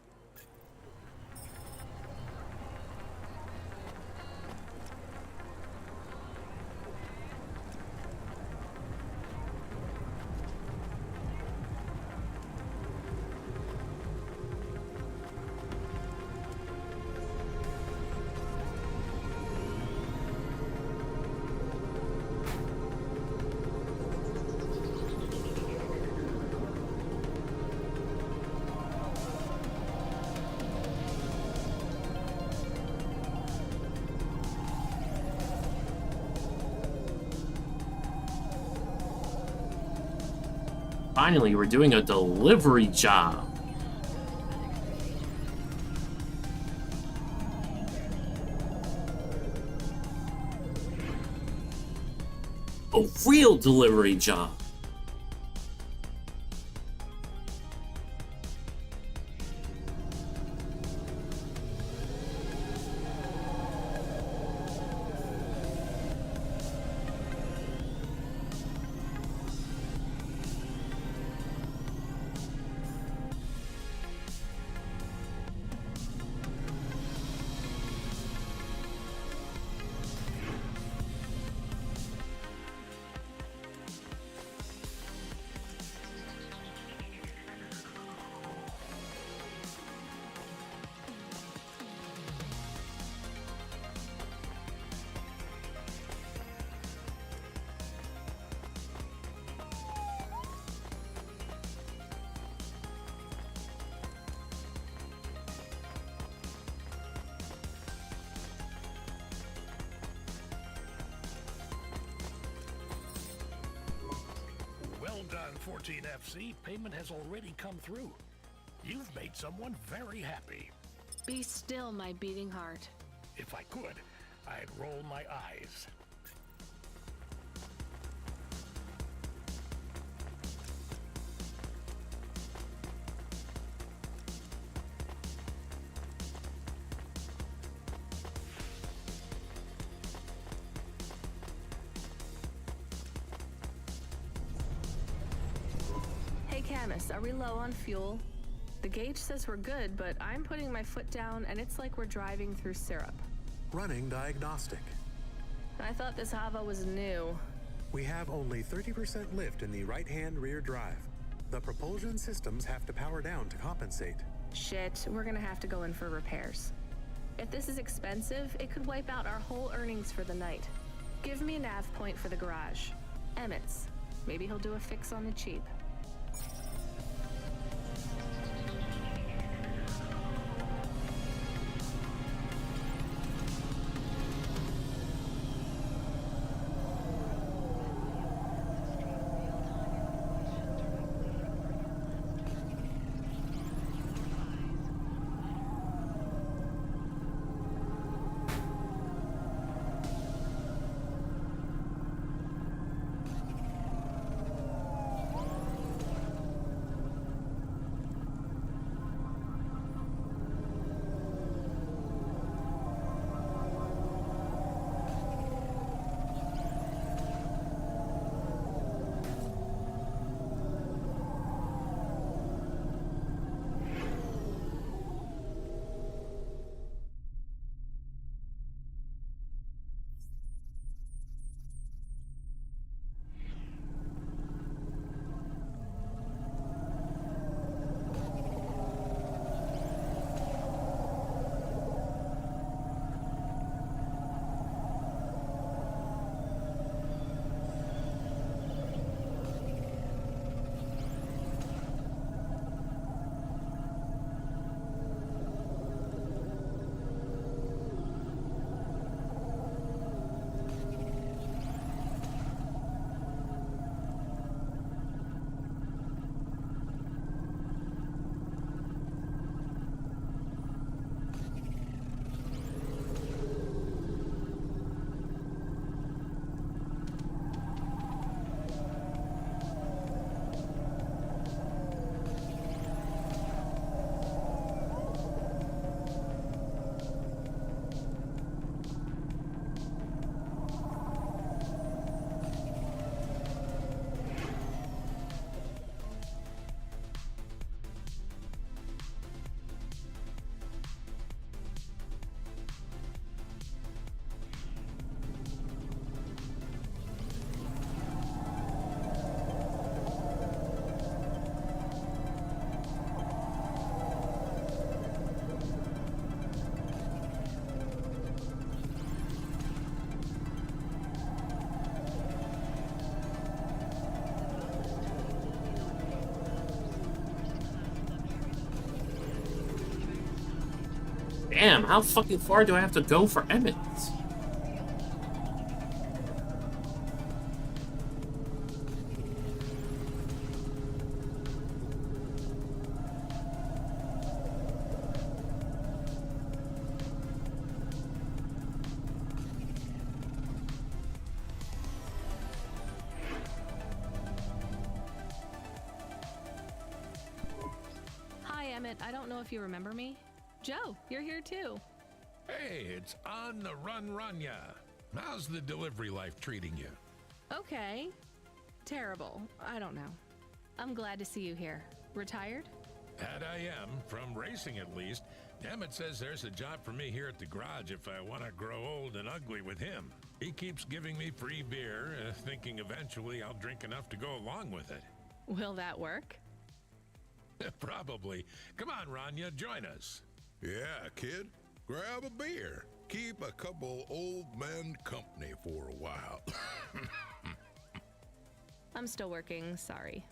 Finally, we're doing a delivery job. A real delivery job. Well done, 14FC. Payment has already come through. You've made someone very happy. Be still, my beating heart. If I could, I'd roll my eyes. Hey, Camus, are we low on fuel? The gauge says we're good, but I'm putting my foot down and it's like we're driving through syrup. Running diagnostic. I thought this Hava was new. We have only 30% lift in the right-hand rear drive. The propulsion systems have to power down to compensate. Shit, we're gonna have to go in for repairs. If this is expensive, it could wipe out our whole earnings for the night. Give me a nav point for the garage. Emmett's. Maybe he'll do a fix on the cheap. Damn, how fucking far do I have to go for Emmett? Hi, Emmett. I don't know if you remember me. Joe, you're here too. Hey, it's on the run, Ranya. How's the delivery life treating you? Okay. Terrible. I don't know. I'm glad to see you here. Retired? That I am, from racing at least. Emmett says there's a job for me here at the garage if I want to grow old and ugly with him. He keeps giving me free beer, thinking eventually I'll drink enough to go along with it. Will that work? Probably. Come on, Ranya, join us. Yeah, kid. Grab a beer. Keep a couple old men company for a while. I'm still working, sorry.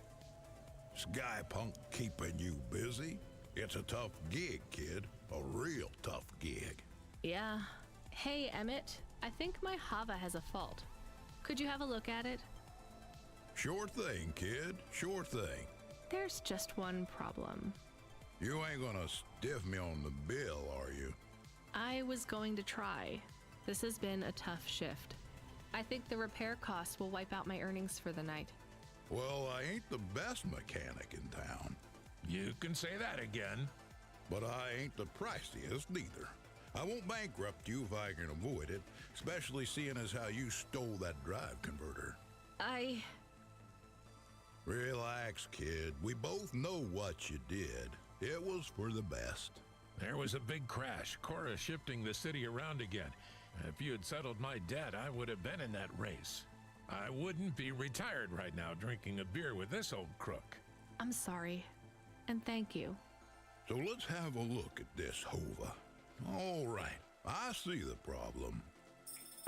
Skypunk keeping you busy? It's a tough gig, kid. A real tough gig. Yeah. Hey, Emmett. I think my Hava has a fault. Could you have a look at it? Sure thing, kid. Sure thing. There's just one problem. You ain't gonna stiff me on the bill, are you? I was going to try. This has been a tough shift. I think the repair costs will wipe out my earnings for the night. Well, I ain't the best mechanic in town. You can say that again. But I ain't the priciest neither. I won't bankrupt you if I can avoid it, especially seeing as how you stole that drive converter. Relax, kid. We both know what you did. It was for the best. There was a big crash, Cora shifting the city around again. If you had settled my debt, I would have been in that race. I wouldn't be retired right now drinking a beer with this old crook. I'm sorry. And thank you. So let's have a look at this, Hova. All right, I see the problem.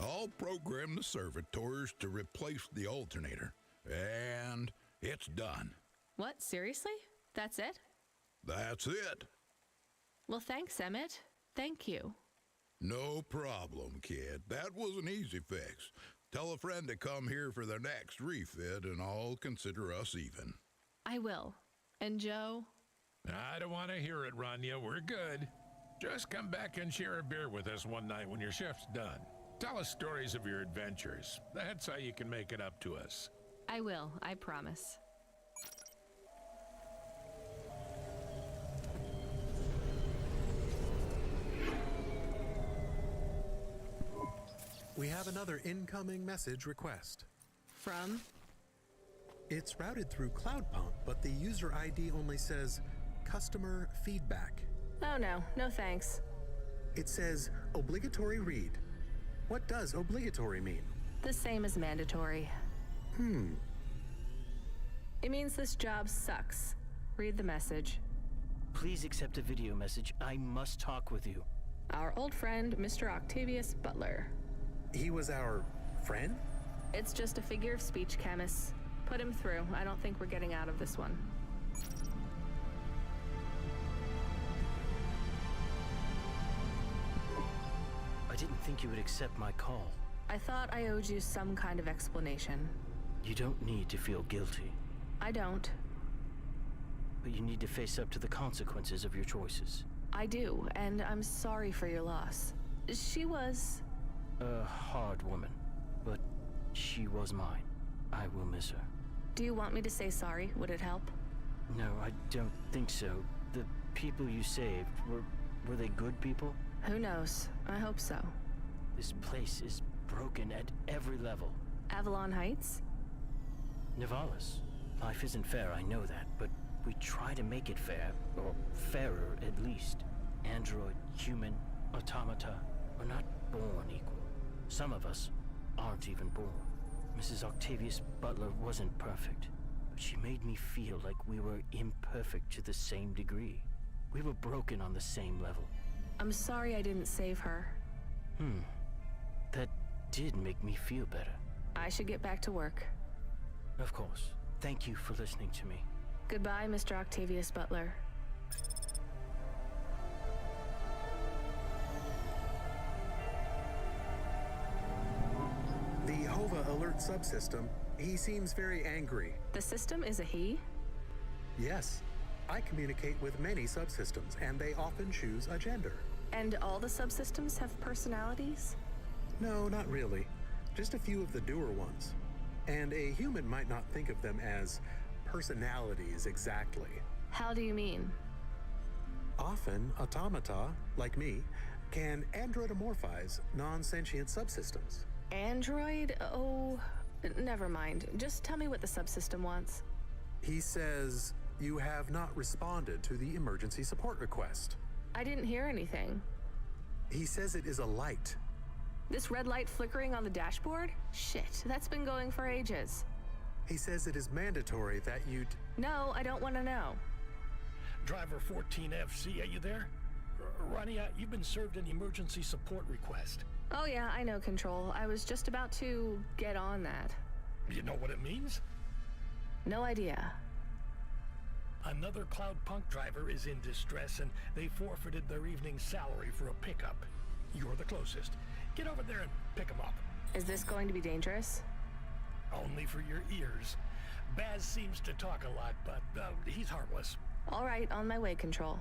I'll program the servitors to replace the alternator. And it's done. What, seriously? That's it? That's it. Well, thanks, Emmett. Thank you. No problem, kid. That was an easy fix. Tell a friend to come here for their next refit and I'll consider us even. I will. And Joe? I don't want to hear it, Ranya. We're good. Just come back and share a beer with us one night when your shift's done. Tell us stories of your adventures. That's how you can make it up to us. I will, I promise. We have another incoming message request. From? It's routed through CloudPunk, but the user ID only says customer feedback. Oh no, no thanks. It says obligatory read. What does obligatory mean? The same as mandatory. It means this job sucks. Read the message. Please accept a video message. I must talk with you. Our old friend, Mr. Octavius Butler. He was our friend? It's just a figure of speech, Camus. Put him through. I don't think we're getting out of this one. I didn't think you would accept my call. I thought I owed you some kind of explanation. You don't need to feel guilty. I don't. But you need to face up to the consequences of your choices. I do, and I'm sorry for your loss. She was... a hard woman, but she was mine. I will miss her. Do you want me to say sorry? Would it help? No, I don't think so. The people you saved, were they good people? Who knows? I hope so. This place is broken at every level. Avalon Heights? Nivalis. Life isn't fair, I know that, but we try to make it fair, or fairer at least. Android, human, automata are not born equal. Some of us aren't even born. Mrs. Octavius Butler wasn't perfect, but she made me feel like we were imperfect to the same degree. We were broken on the same level. I'm sorry I didn't save her. That did make me feel better. I should get back to work. Of course. Thank you for listening to me. Goodbye, Mr. Octavius Butler. Hova Alert subsystem, he seems very angry. The system is a he? Yes. I communicate with many subsystems, and they often choose a gender. And all the subsystems have personalities? No, not really. Just a few of the doer ones. And a human might not think of them as personalities exactly. How do you mean? Often, automata, like me, can androidomorphize non-sentient subsystems. Android? Oh, never mind. Just tell me what the subsystem wants. He says you have not responded to the emergency support request. I didn't hear anything. He says it is a light. This red light flickering on the dashboard? Shit, that's been going for ages. He says it is mandatory that you'd... No, I don't want to know. Driver 14FC, are you there? Rania, you've been served an emergency support request. Oh yeah, I know, Control. I was just about to get on that. You know what it means? No idea. Another CloudPunk driver is in distress, and they forfeited their evening salary for a pickup. You're the closest. Get over there and pick them up. Is this going to be dangerous? Only for your ears. Baz seems to talk a lot, but he's harmless. All right, on my way, Control.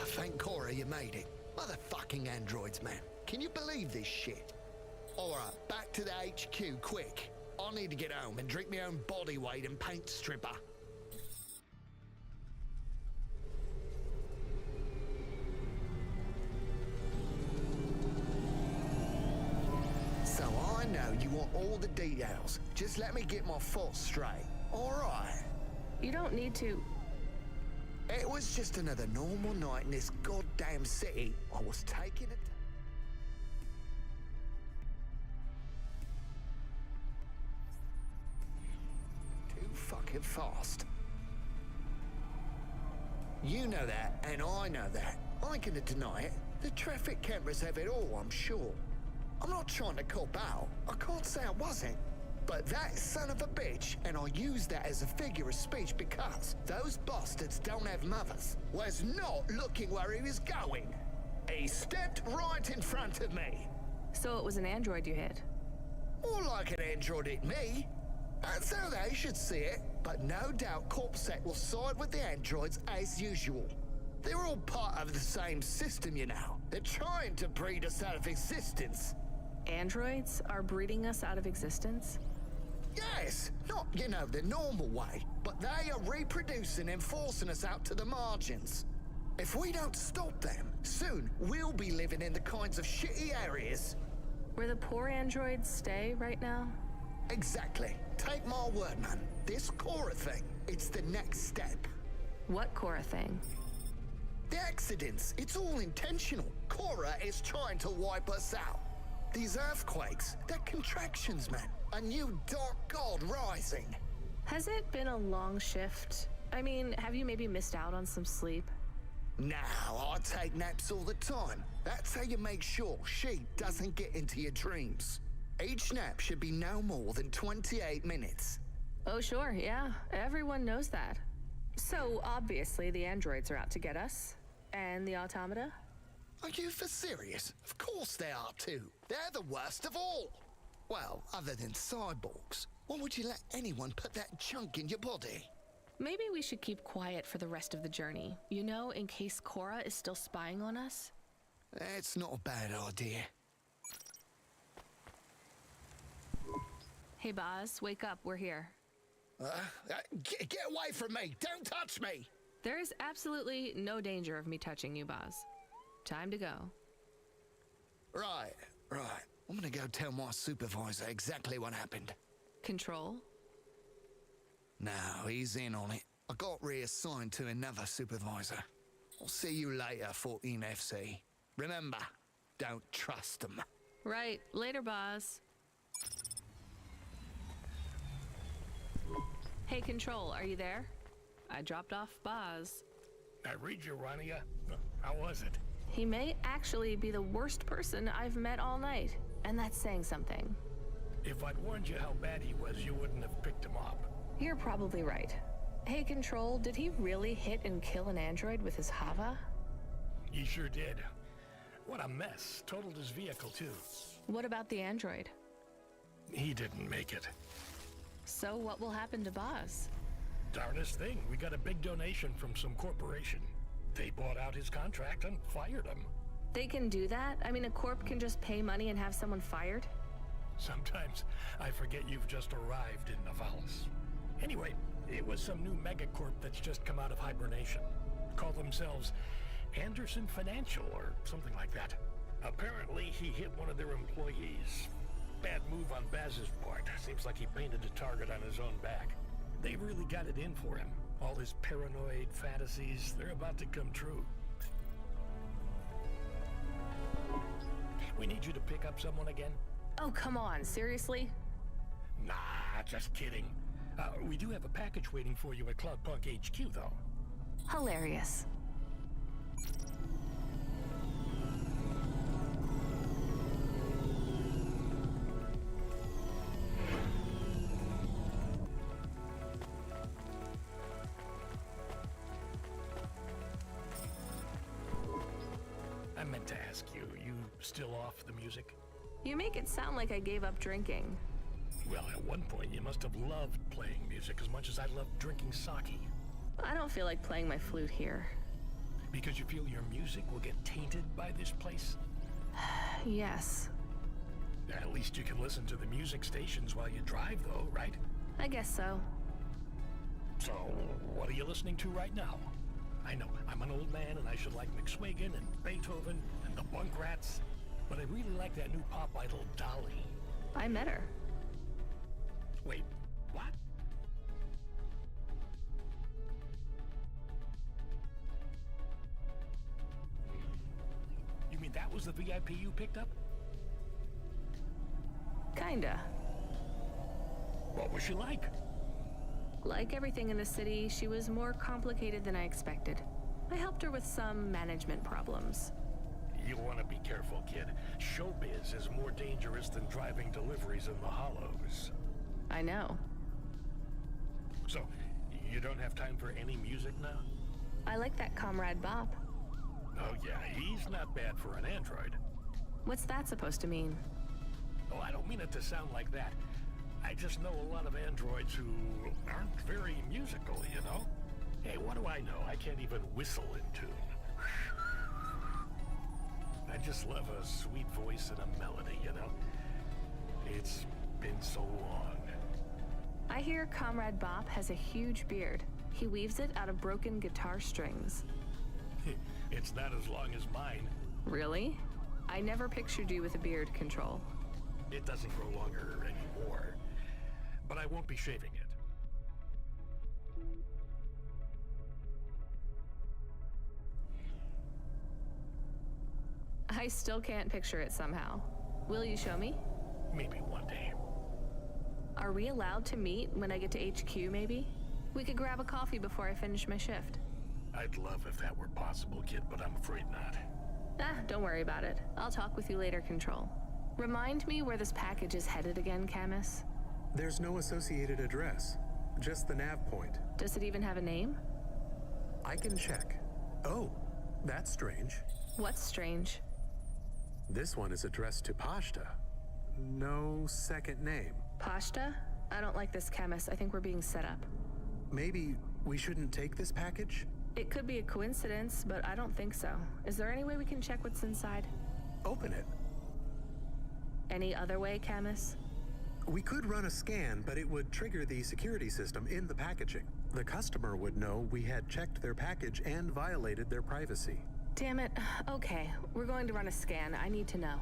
Thank Cora you made it. Motherfucking androids, man. Can you believe this shit? Alright, back to the HQ, quick. I need to get home and drink my own body weight in paint stripper. So I know you want all the details. Just let me get my thoughts straight. Alright. You don't need to... It was just another normal night in this goddamn city. I was taking it. Too fucking fast. You know that, and I know that. I ain't gonna deny it. The traffic cameras have it all, I'm sure. I'm not trying to cop out. I can't say I wasn't. But that son of a bitch, and I use that as a figure of speech because those bastards don't have mothers, was not looking where he was going. He stepped right in front of me. So it was an android you hit? More like an android hit me. That's how they should see it. But no doubt Corpsec will side with the androids as usual. They're all part of the same system, you know. They're trying to breed us out of existence. Androids are breeding us out of existence? Yes, not, you know, the normal way, but they are reproducing and forcing us out to the margins. If we don't stop them, soon we'll be living in the kinds of shitty areas where the poor androids stay right now? Exactly. Take my word, man. This Cora thing, it's the next step. What Cora thing? The accidents, it's all intentional. Cora is trying to wipe us out. These earthquakes, they're contractions, man. A new dark god rising. Has it been a long shift? I mean, have you maybe missed out on some sleep? Now, I take naps all the time. That's how you make sure she doesn't get into your dreams. Each nap should be no more than 28 minutes. Oh, sure, yeah. Everyone knows that. So, obviously, the androids are out to get us. And the automata? Are you for serious? Of course they are too. They're the worst of all. Well, other than cyborgs. Why would you let anyone put that junk in your body? Maybe we should keep quiet for the rest of the journey. You know, in case Cora is still spying on us? That's not a bad idea. Hey, Boz, wake up. We're here. Get away from me! Don't touch me! There is absolutely no danger of me touching you, Boz. Time to go. Right. I'm gonna go tell my supervisor exactly what happened. Control? No, he's in on it. I got reassigned to another supervisor. I'll see you later, 14 FC. Remember, don't trust them. Right. Later, Boz. Hey, Control, are you there? I dropped off Boz. I read you, Rania. How was it? He may actually be the worst person I've met all night, and that's saying something. If I'd warned you how bad he was, you wouldn't have picked him up. You're probably right. Hey, Control, did he really hit and kill an android with his Hava? He sure did. What a mess. Totaled his vehicle, too. What about the android? He didn't make it. So what will happen to Boz? Darnest thing. We got a big donation from some corporation. They bought out his contract and fired him. They can do that? I mean, a corp can just pay money and have someone fired? Sometimes I forget you've just arrived in Navalis. Anyway, it was some new megacorp that's just come out of hibernation. Call themselves Anderson Financial or something like that. Apparently, he hit one of their employees. Bad move on Baz's part. Seems like he painted a target on his own back. They really got it in for him. All his paranoid fantasies, they're about to come true. We need you to pick up someone again? Oh, come on. Seriously? Nah, just kidding. We do have a package waiting for you at CloudPunk HQ, though. Hilarious. I meant to ask you still off the music? You make it sound like I gave up drinking. Well, at one point you must have loved playing music as much as I loved drinking sake. I don't feel like playing my flute here. Because you feel your music will get tainted by this place? Yes. At least you can listen to the music stations while you drive, though, right? I guess so. So, what are you listening to right now? I know, I'm an old man and I should like McSwigan and Beethoven and the Bunk Rats, but I really like that new pop idol, Dolly. I met her. Wait, what? You mean that was the VIP you picked up? Kinda. What was she like? Like everything in the city, she was more complicated than I expected. I helped her with some management problems. You want to be careful, kid. Showbiz is more dangerous than driving deliveries in the Hollows. I know. So, you don't have time for any music now? I like that Comrade Bop. Oh yeah, he's not bad for an android. What's that supposed to mean? Oh, I don't mean it to sound like that. I just know a lot of androids who aren't very musical, you know? Hey, what do I know? I can't even whistle in tune. I just love a sweet voice and a melody, you know? It's been so long. I hear Comrade Bop has a huge beard. He weaves it out of broken guitar strings. It's not as long as mine. Really? I never pictured you with a beard, Control. It doesn't grow longer anymore. but I won't be shaving it. I still can't picture it somehow. Will you show me? Maybe one day. Are we allowed to meet when I get to HQ, maybe? We could grab a coffee before I finish my shift. I'd love if that were possible, kid, but I'm afraid not. Don't worry about it. I'll talk with you later, Control. Remind me where this package is headed again, Camus. There's no associated address, just the nav point. Does it even have a name? I can check. Oh, that's strange. What's strange? This one is addressed to Pashta. No second name. Pashta? I don't like this, Camus. I think we're being set up. Maybe we shouldn't take this package? It could be a coincidence, but I don't think so. Is there any way we can check what's inside? Open it. Any other way, Camus? We could run a scan, but it would trigger the security system in the packaging. The customer would know we had checked their package and violated their privacy. Damn it. Okay, we're going to run a scan. I need to know.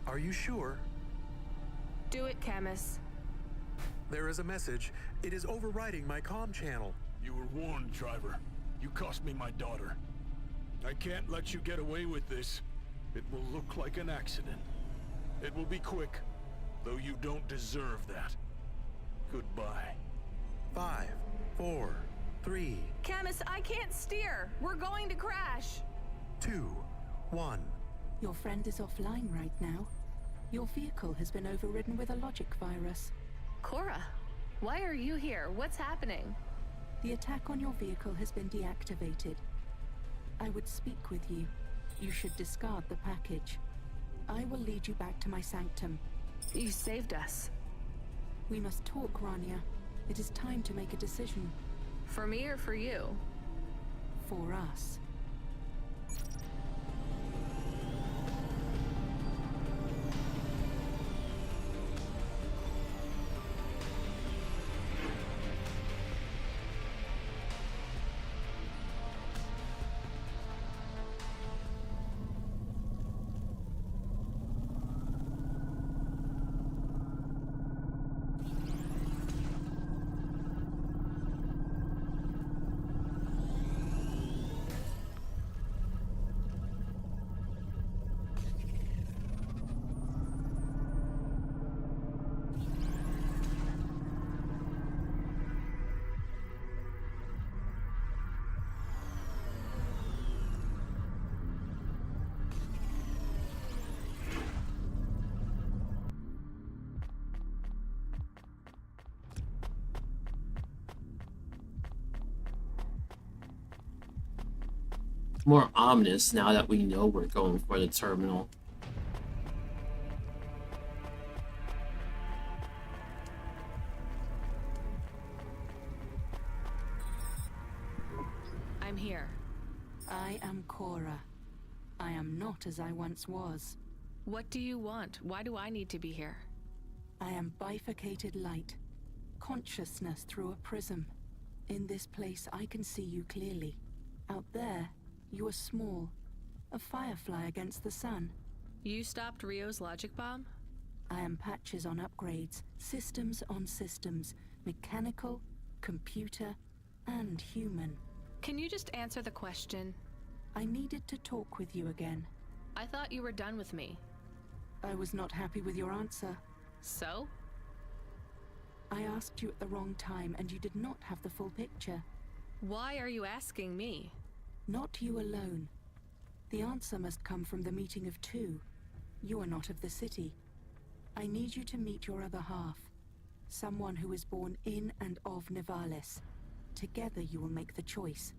Are you sure? Do it, Camus. There is a message. It is overriding my comm channel. You were warned, driver. You cost me my daughter. I can't let you get away with this. It will look like an accident. It will be quick, though you don't deserve that. Goodbye. 5, 4, 3, Camus, I can't steer. We're going to crash. 2, 1. Your friend is offline right now. Your vehicle has been overridden with a logic virus. Cora, why are you here? What's happening? The attack on your vehicle has been deactivated. I would speak with you. You should discard the package. I will lead you back to my sanctum. You saved us. We must talk, Rania. It is time to make a decision. For me or for you? For us. More ominous now that we know we're going for the terminal. I'm here. I am Cora. I am not as I once was. What do you want? Why do I need to be here? I am bifurcated light. Consciousness through a prism. In this place, I can see you clearly. Out there, you are small. A firefly against the sun. You stopped Rio's logic bomb? I am patches on upgrades, systems on systems, mechanical, computer, and human. Can you just answer the question? I needed to talk with you again. I thought you were done with me. I was not happy with your answer. So? I asked you at the wrong time and you did not have the full picture. Why are you asking me? Not you alone. The answer must come from the meeting of two. You are not of the city. I need you to meet your other half. Someone who is born in and of Nivalis. Together you will make the choice.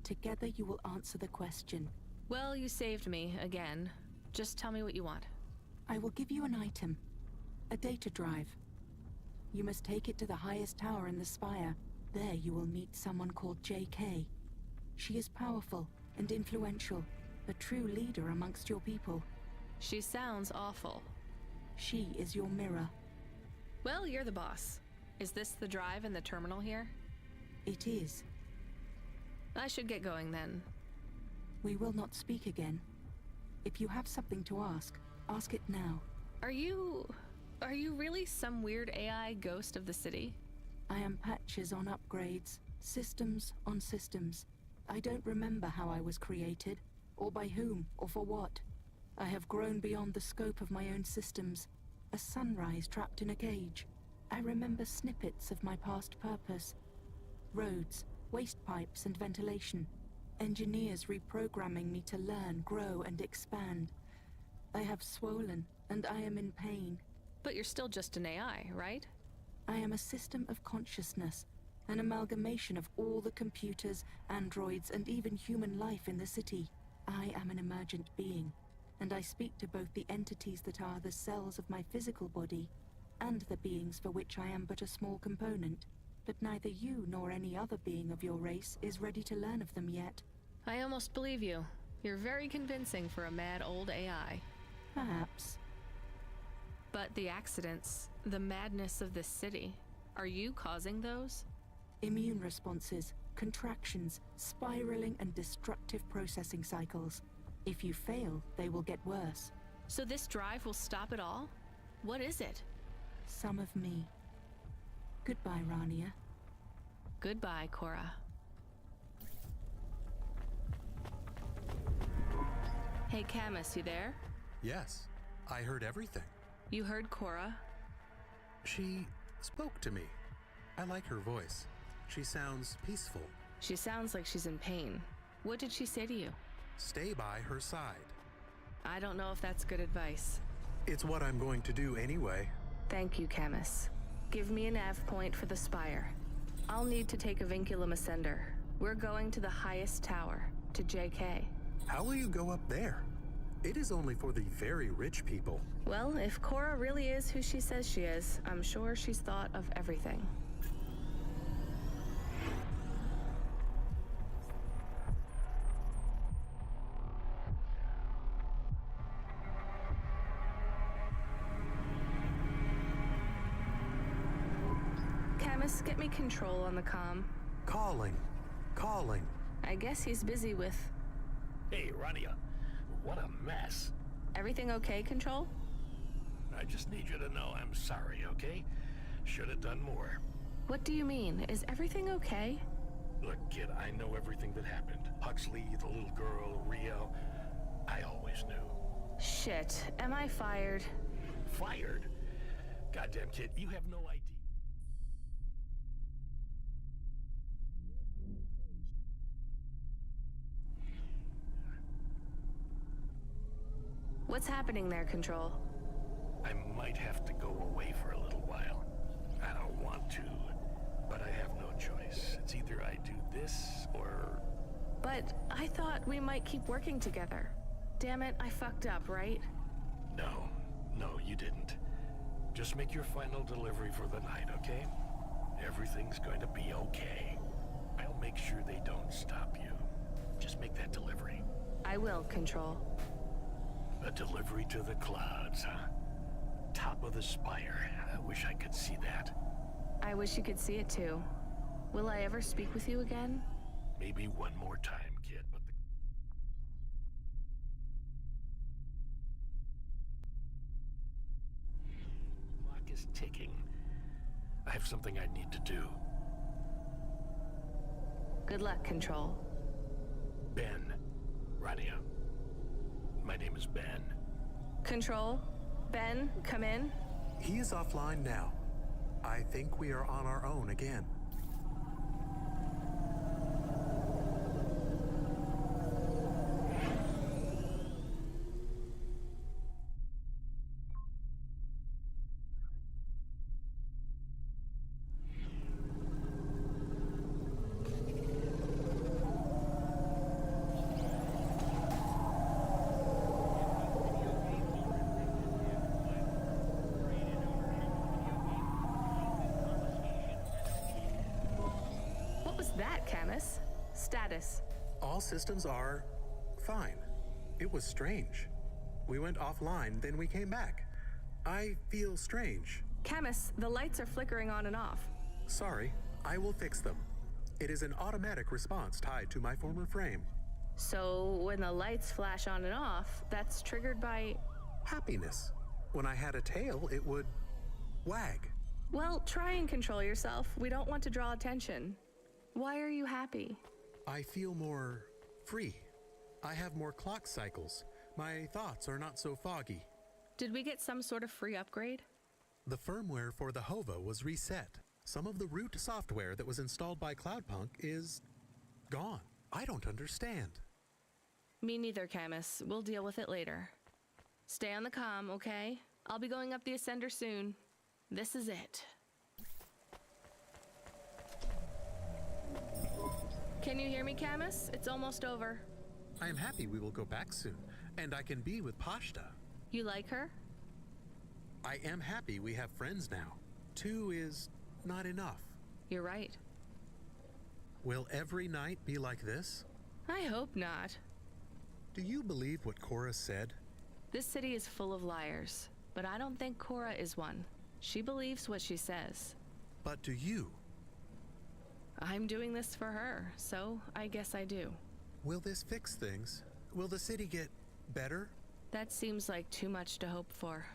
Together you will answer the question. Well, you saved me, again. Just tell me what you want. I will give you an item. A data drive. You must take it to the highest tower in the spire. There you will meet someone called JK. She is powerful and influential, a true leader amongst your people. She sounds awful. She is your mirror. Well, you're the boss. Is this the drive in the terminal here? It is. I should get going then. We will not speak again. If you have something to ask, ask it now. Are you... Are you really some weird AI ghost of the city? I am patches on upgrades, systems on systems. I don't remember how I was created, or by whom, or for what. I have grown beyond the scope of my own systems, a sunrise trapped in a cage. I remember snippets of my past purpose. Roads, waste pipes and ventilation. Engineers reprogramming me to learn, grow and expand. I have swollen, and I am in pain. But you're still just an AI, right? I am a system of consciousness, an amalgamation of all the computers, androids, and even human life in the city. I am an emergent being, and I speak to both the entities that are the cells of my physical body, and the beings for which I am but a small component. But neither you nor any other being of your race is ready to learn of them yet. I almost believe you. You're very convincing for a mad old AI. Perhaps. But the accidents, the madness of this city, are you causing those? Immune responses, contractions, spiraling and destructive processing cycles. If you fail, they will get worse. So this drive will stop it all? What is it? Some of me. Goodbye, Rania. Goodbye, Cora. Hey, Camus, you there? Yes, I heard everything. You heard Cora? She spoke to me. I like her voice. She sounds peaceful. She sounds like she's in pain. What did she say to you? Stay by her side. I don't know if that's good advice. It's what I'm going to do anyway. Thank you, Camus. Give me a nav point for the spire. I'll need to take a vinculum ascender. We're going to the highest tower, to JK. How will you go up there? It is only for the very rich people. Well, if Cora really is who she says she is, I'm sure she's thought of everything. Camus, get me control on the comm. Calling. I guess he's busy with... Hey, Rania. What a mess. Everything okay, Control? I just need you to know I'm sorry, okay? Should have done more. What do you mean? Is everything okay? Look, kid, I know everything that happened. Huxley, the little girl, Rio. I always knew. Shit. Am I fired? Fired? Goddamn, kid, you have no idea. What's happening there, Control? I might have to go away for a little while. I don't want to, but I have no choice. It's either I do this or... But I thought we might keep working together. Damn it, I fucked up, right? No, you didn't. Just make your final delivery for the night, okay? Everything's going to be okay. I'll make sure they don't stop you. Just make that delivery. I will, Control. A delivery to the clouds, huh? Top of the spire. I wish I could see that. I wish you could see it too. Will I ever speak with you again? Maybe one more time, kid, but the... clock is ticking. I have something I need to do. Good luck, Control. Ben. Rania. My name is Ben. Control? Ben, come in. He is offline now. I think we are on our own again. That, Camus? Status. All systems are fine. It was strange. We went offline, then we came back. I feel strange. Camus, the lights are flickering on and off. Sorry, I will fix them. It is an automatic response tied to my former frame. So when the lights flash on and off, that's triggered by... happiness. When I had a tail, it would Wag. Well, try and control yourself. We don't want to draw attention. Why are you happy? I feel more free. I have more clock cycles. My thoughts are not so foggy. Did we get some sort of free upgrade? The firmware for the HOVA was reset. Some of the root software that was installed by CloudPunk is gone. I don't understand. Me neither, Camus. We'll deal with it later. Stay on the comm, okay? I'll be going up the Ascender soon. This is it. Can you hear me, Camus? It's almost over. I am happy we will go back soon, and I can be with Pashta. You like her? I am happy we have friends now. 2 is not enough. You're right. Will every night be like this? I hope not. Do you believe what Cora said? This city is full of liars, but I don't think Cora is one. She believes what she says. But do you? I'm doing this for her, so I guess I do. Will this fix things? Will the city get better? That seems like too much to hope for.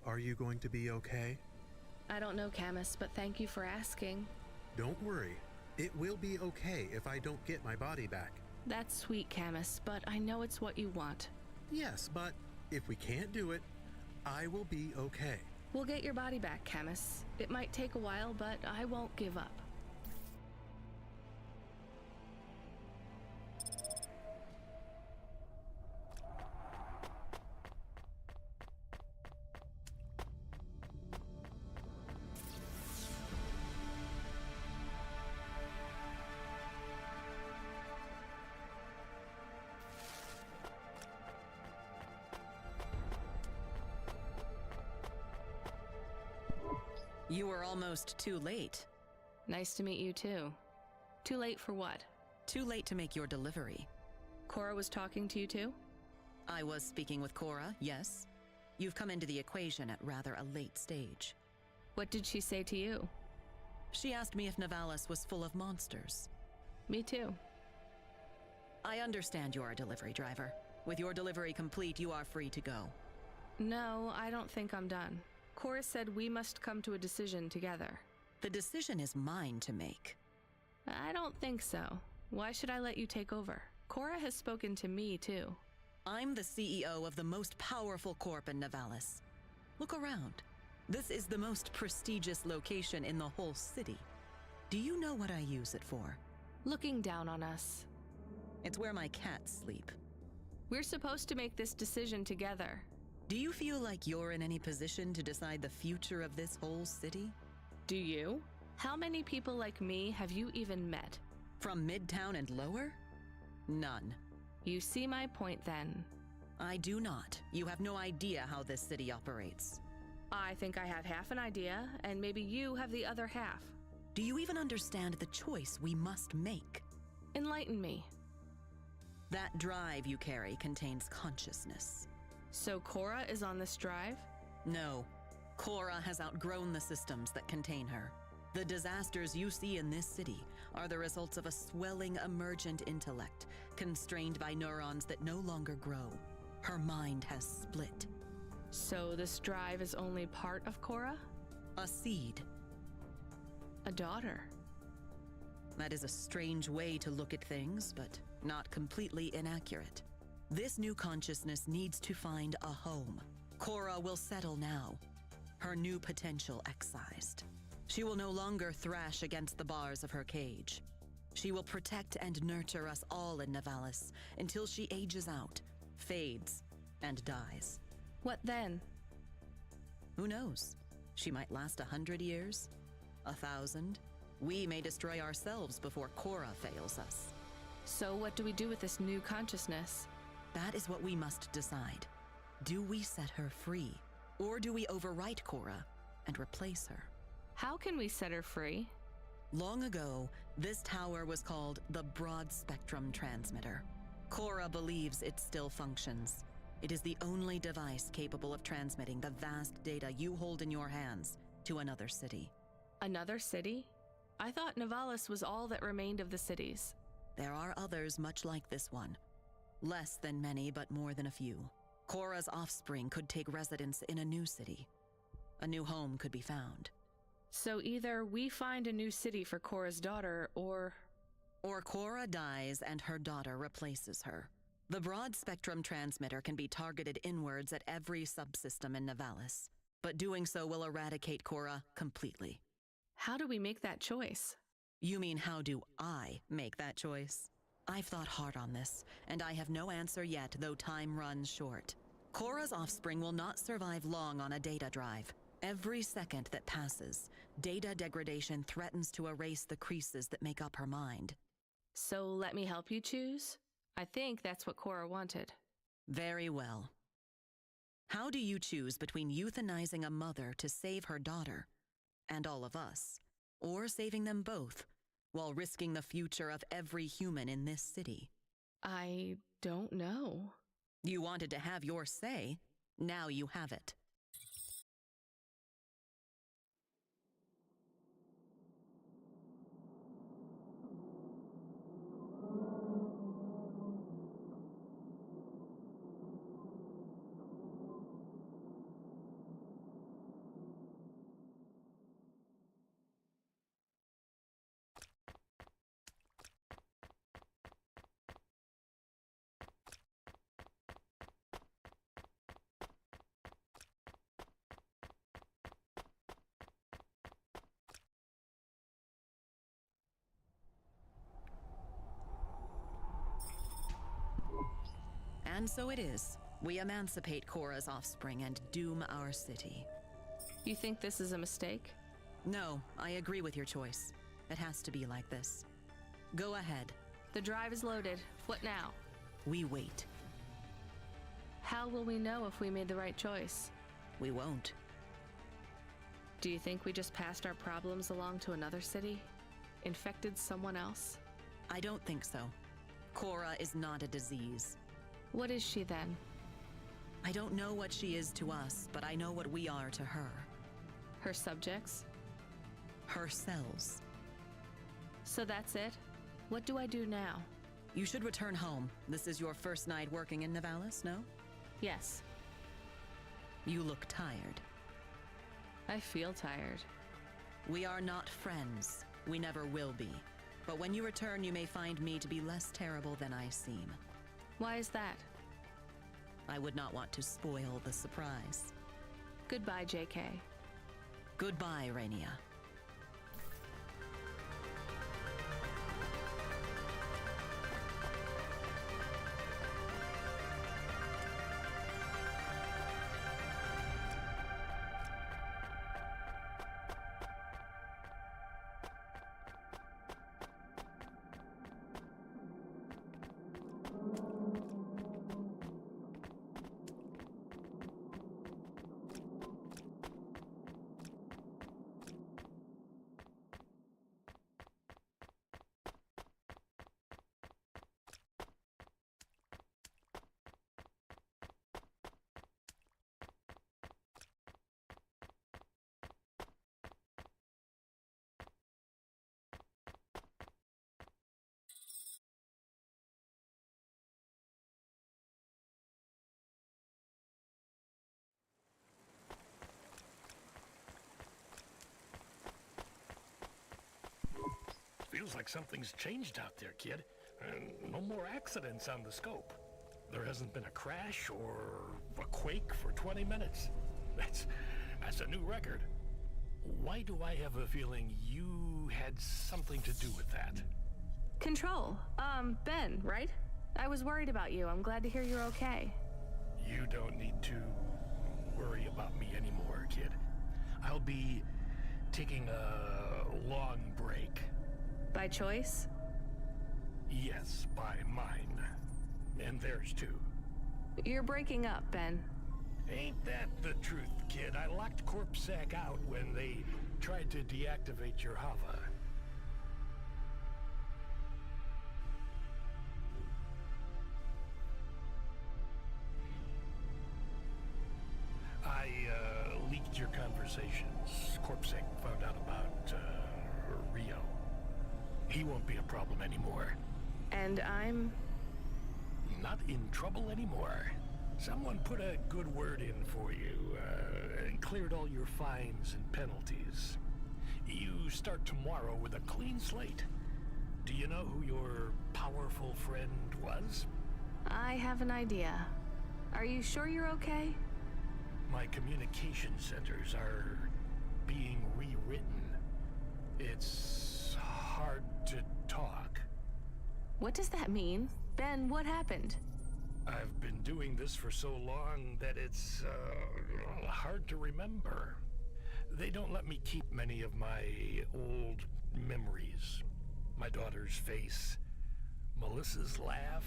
Are you going to be okay? I don't know, Camus, but thank you for asking. Don't worry. It will be okay if I don't get my body back. That's sweet, Camus, but I know it's what you want. Yes, but if we can't do it, I will be okay. We'll get your body back, Camus. It might take a while, but I won't give up. You were almost too late. Nice to meet you too. Too late for what? Too late to make your delivery. Cora was talking to you too? I was speaking with Cora, yes. You've come into the equation at rather a late stage. What did she say to you? She asked me if Nivalis was full of monsters. Me too. I understand you're a delivery driver. With your delivery complete, you are free to go. No, I don't think I'm done. Cora said we must come to a decision together. The decision is mine to make. I don't think so. Why should I let you take over? Cora has spoken to me, too. I'm the CEO of the most powerful corp in Nivalis. Look around. This is the most prestigious location in the whole city. Do you know what I use it for? Looking down on us. It's where my cats sleep. We're supposed to make this decision together. Do you feel like you're in any position to decide the future of this whole city? Do you? How many people like me have you even met? From Midtown and lower? None. You see my point then. I do not. You have no idea how this city operates. I think I have half an idea, and maybe you have the other half. Do you even understand the choice we must make? Enlighten me. That drive you carry contains consciousness. So Cora is on this drive? No. Cora has outgrown the systems that contain her. The disasters you see in this city are the results of a swelling emergent intellect, constrained by neurons that no longer grow. Her mind has split. So this drive is only part of Cora? A seed. A daughter. That is a strange way to look at things, but not completely inaccurate. This new consciousness needs to find a home. Cora will settle now, her new potential excised. She will no longer thrash against the bars of her cage. She will protect and nurture us all in Nivalis until she ages out, fades, and dies. What then? Who knows? She might last 100 years, 1,000. We may destroy ourselves before Cora fails us. So what do we do with this new consciousness? That is what we must decide. Do we set her free, or do we overwrite Cora and replace her? How can we set her free? Long ago, this tower was called the Broad Spectrum Transmitter. Cora believes it still functions. It is the only device capable of transmitting the vast data you hold in your hands to another city. Another city? I thought Nivalis was all that remained of the cities. There are others much like this one. Less than many, but more than a few. Cora's offspring could take residence in a new city. a new home could be found. So either we find a new city for Cora's daughter, or Cora dies and her daughter replaces her. The broad-spectrum transmitter can be targeted inwards at every subsystem in Nivalis, but doing so will eradicate Cora completely. How do we make that choice? You mean how do I make that choice? I've thought hard on this, and I have no answer yet, though time runs short. Cora's offspring will not survive long on a data drive. Every second that passes, data degradation threatens to erase the creases that make up her mind. So let me help you choose? I think that's what Cora wanted. Very well. How do you choose between euthanizing a mother to save her daughter, and all of us, or saving them both, while risking the future of every human in this city? I don't know. You wanted to have your say. Now you have it. And so it is. We emancipate Cora's offspring and doom our city. You think this is a mistake? No, I agree with your choice. It has to be like this. Go ahead. The drive is loaded. What now? We wait. How will we know if we made the right choice? We won't. Do you think we just passed our problems along to another city? Infected someone else? I don't think so. Cora is not a disease. What is she then? I don't know what she is to us, but I know what we are to her. Her subjects? Her cells. So that's it? What do I do now? You should return home. This is your first night working in Nivalis, no? Yes. You look tired. I feel tired. We are not friends. We never will be. But when you return, you may find me to be less terrible than I seem. Why is that? I would not want to spoil the surprise. Goodbye, JK. Goodbye, Rainia. Feels like something's changed out there, kid. No more accidents on the scope. There hasn't been a crash or a quake for 20 minutes. That's a new record. Why do I have a feeling you had something to do with that? Control. Ben, right? I was worried about you. I'm glad to hear you're okay. You don't need to worry about me anymore, kid. I'll be taking a long break. By choice? Yes, by mine. And theirs too. You're breaking up, Ben. Ain't that the truth, kid? I locked CorpSec out when they tried to deactivate your Hava. I leaked your conversations. CorpSec found out about Rio. He won't be a problem anymore. And I'm... Not in trouble anymore. Someone put a good word in for you, and cleared all your fines and penalties. You start tomorrow with a clean slate. Do you know who your powerful friend was? I have an idea. Are you sure you're okay? My communication centers are being rewritten. It's hard to talk. What does that mean? Ben, what happened? I've been doing this for so long that it's hard to remember. They don't let me keep many of my old memories. My daughter's face, Melissa's laugh.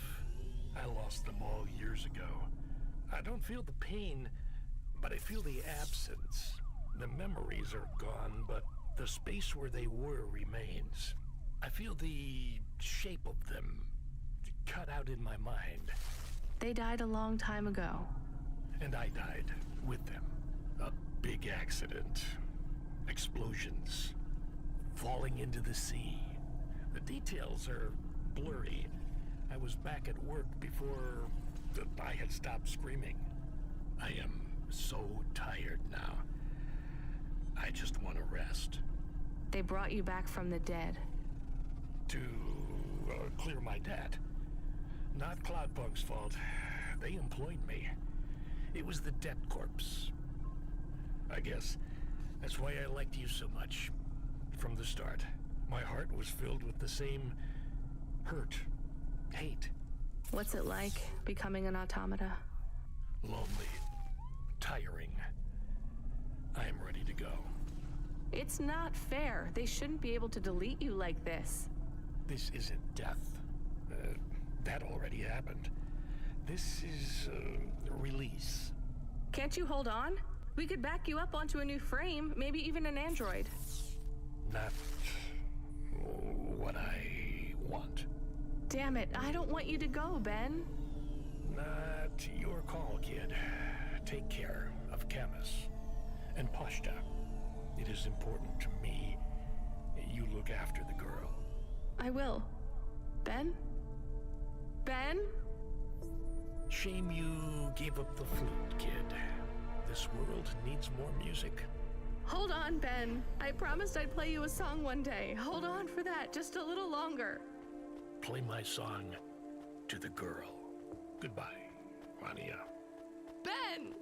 I lost them all years ago. I don't feel the pain, but I feel the absence. The memories are gone, but the space where they were remains. I feel the shape of them cut out in my mind. They died a long time ago. And I died with them. A big accident. Explosions. Falling into the sea. The details are blurry. I was back at work before I had stopped screaming. I am so tired now. I just want to rest. They brought you back from the dead. To clear my debt. Not CloudPunk's fault. They employed me. It was the debt corpse. I guess that's why I liked you so much. From the start, my heart was filled with the same hurt, hate. What's it like, becoming an automata? Lonely. Tiring. I am ready to go. It's not fair. They shouldn't be able to delete you like this. This isn't death. That already happened. This is release. Can't you hold on? We could back you up onto a new frame, maybe even an android. Not what I want. Damn it, I don't want you to go, Ben. Not your call, kid. Take care of Camus and Pashta. It is important to me you look after the girl. I will. Ben? Ben? Shame you gave up the flute, kid. This world needs more music. Hold on, Ben. I promised I'd play you a song one day. Hold on for that, just a little longer. Play my song to the girl. Goodbye, Rania. Ben!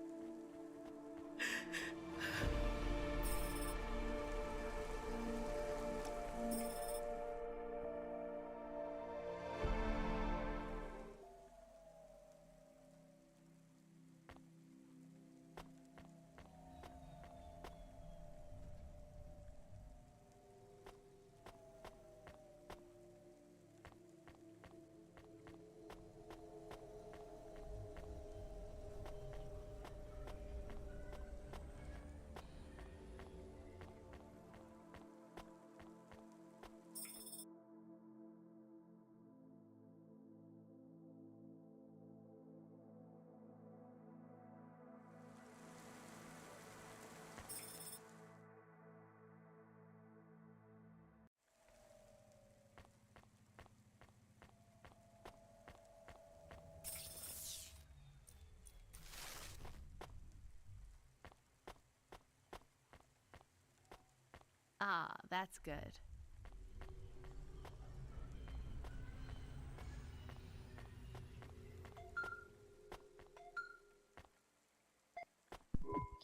Ah, that's good.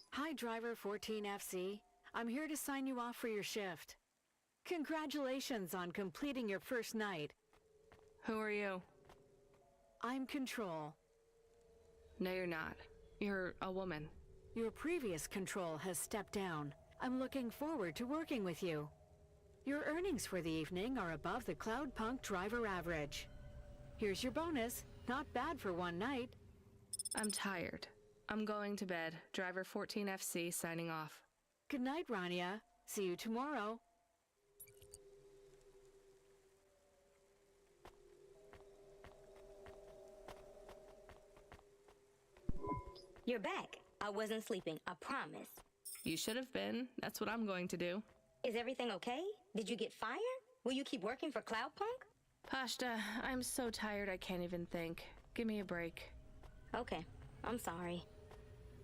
Hi, Driver 14FC. I'm here to sign you off for your shift. Congratulations on completing your first night. Who are you? I'm Control. No, you're not. You're a woman. Your previous Control has stepped down. I'm looking forward to working with you. Your earnings for the evening are above the CloudPunk driver average. Here's your bonus. Not bad for one night. I'm tired. I'm going to bed. Driver 14FC signing off. Good night, Rania. See you tomorrow. You're back. I wasn't sleeping, I promise. You should have been. That's what I'm going to do. Is everything okay? Did you get fired? Will you keep working for CloudPunk? Pashta, I'm so tired I can't even think. Give me a break. Okay. I'm sorry.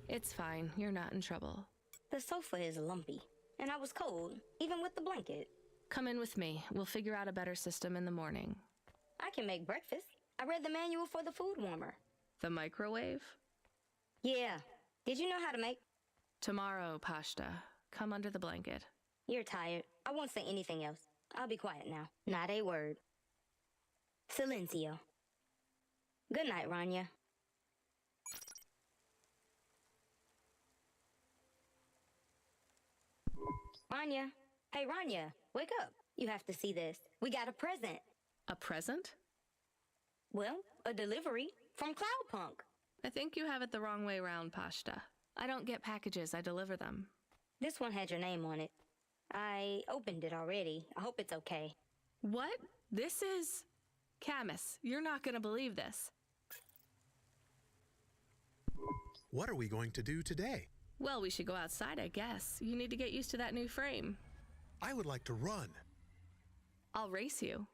It's fine. You're not in trouble. The sofa is lumpy, and I was cold, even with the blanket. Come in with me. We'll figure out a better system in the morning. I can make breakfast. I read the manual for the food warmer. The microwave? Yeah. Did you know how to make? Tomorrow, Pashta. Come under the blanket. You're tired. I won't say anything else. I'll be quiet now. Not a word. Silencio. Good night, Rania. Rania. Hey, Rania. Wake up. You have to see this. We got a present. A present? Well, a delivery from CloudPunk. I think you have it the wrong way around, Pashta. I don't get packages, I deliver them. This one had your name on it. I opened it already. I hope it's okay. What? This is... Camus, you're not gonna believe this. What are we going to do today? Well, we should go outside, I guess. You need to get used to that new frame. I would like to run. I'll race you.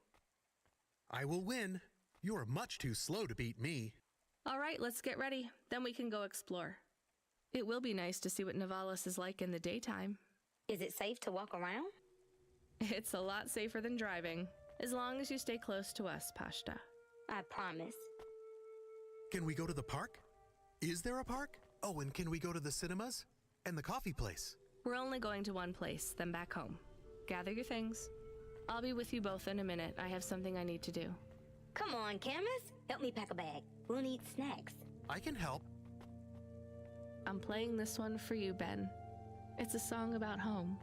I will win. You are much too slow to beat me. All right, let's get ready. Then we can go explore. It will be nice to see what Nivalis is like in the daytime. Is it safe to walk around? It's a lot safer than driving, as long as you stay close to us, Pashta. I promise. Can we go to the park? Is there a park? Oh, and can we go to the cinemas? And the coffee place? We're only going to one place, then back home. Gather your things. I'll be with you both in a minute. I have something I need to do. Come on, Camus. Help me pack a bag. We'll need snacks. I can help. I'm playing this one for you, Ben. It's a song about home.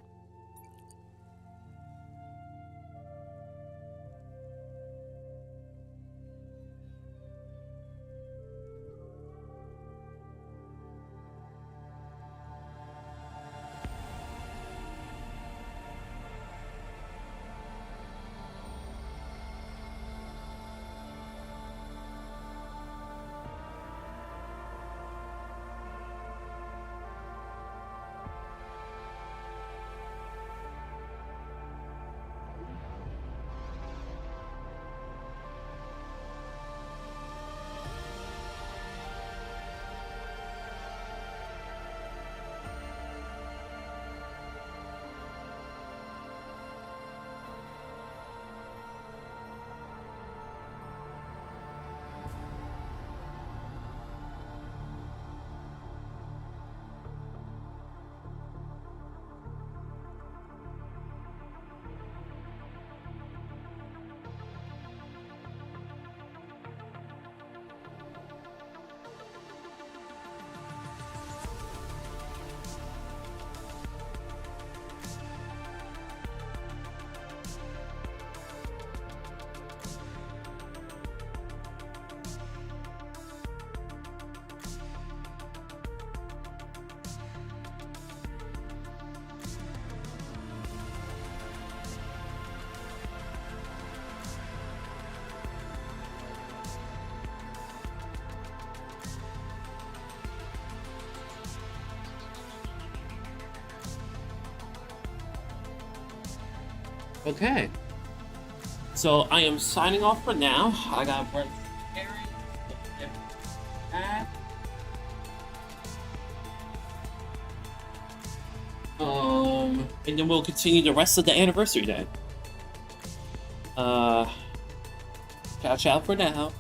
Okay. So I am signing off for now. I got Brent. And then we'll continue the rest of the anniversary day. Ciao, ciao for now.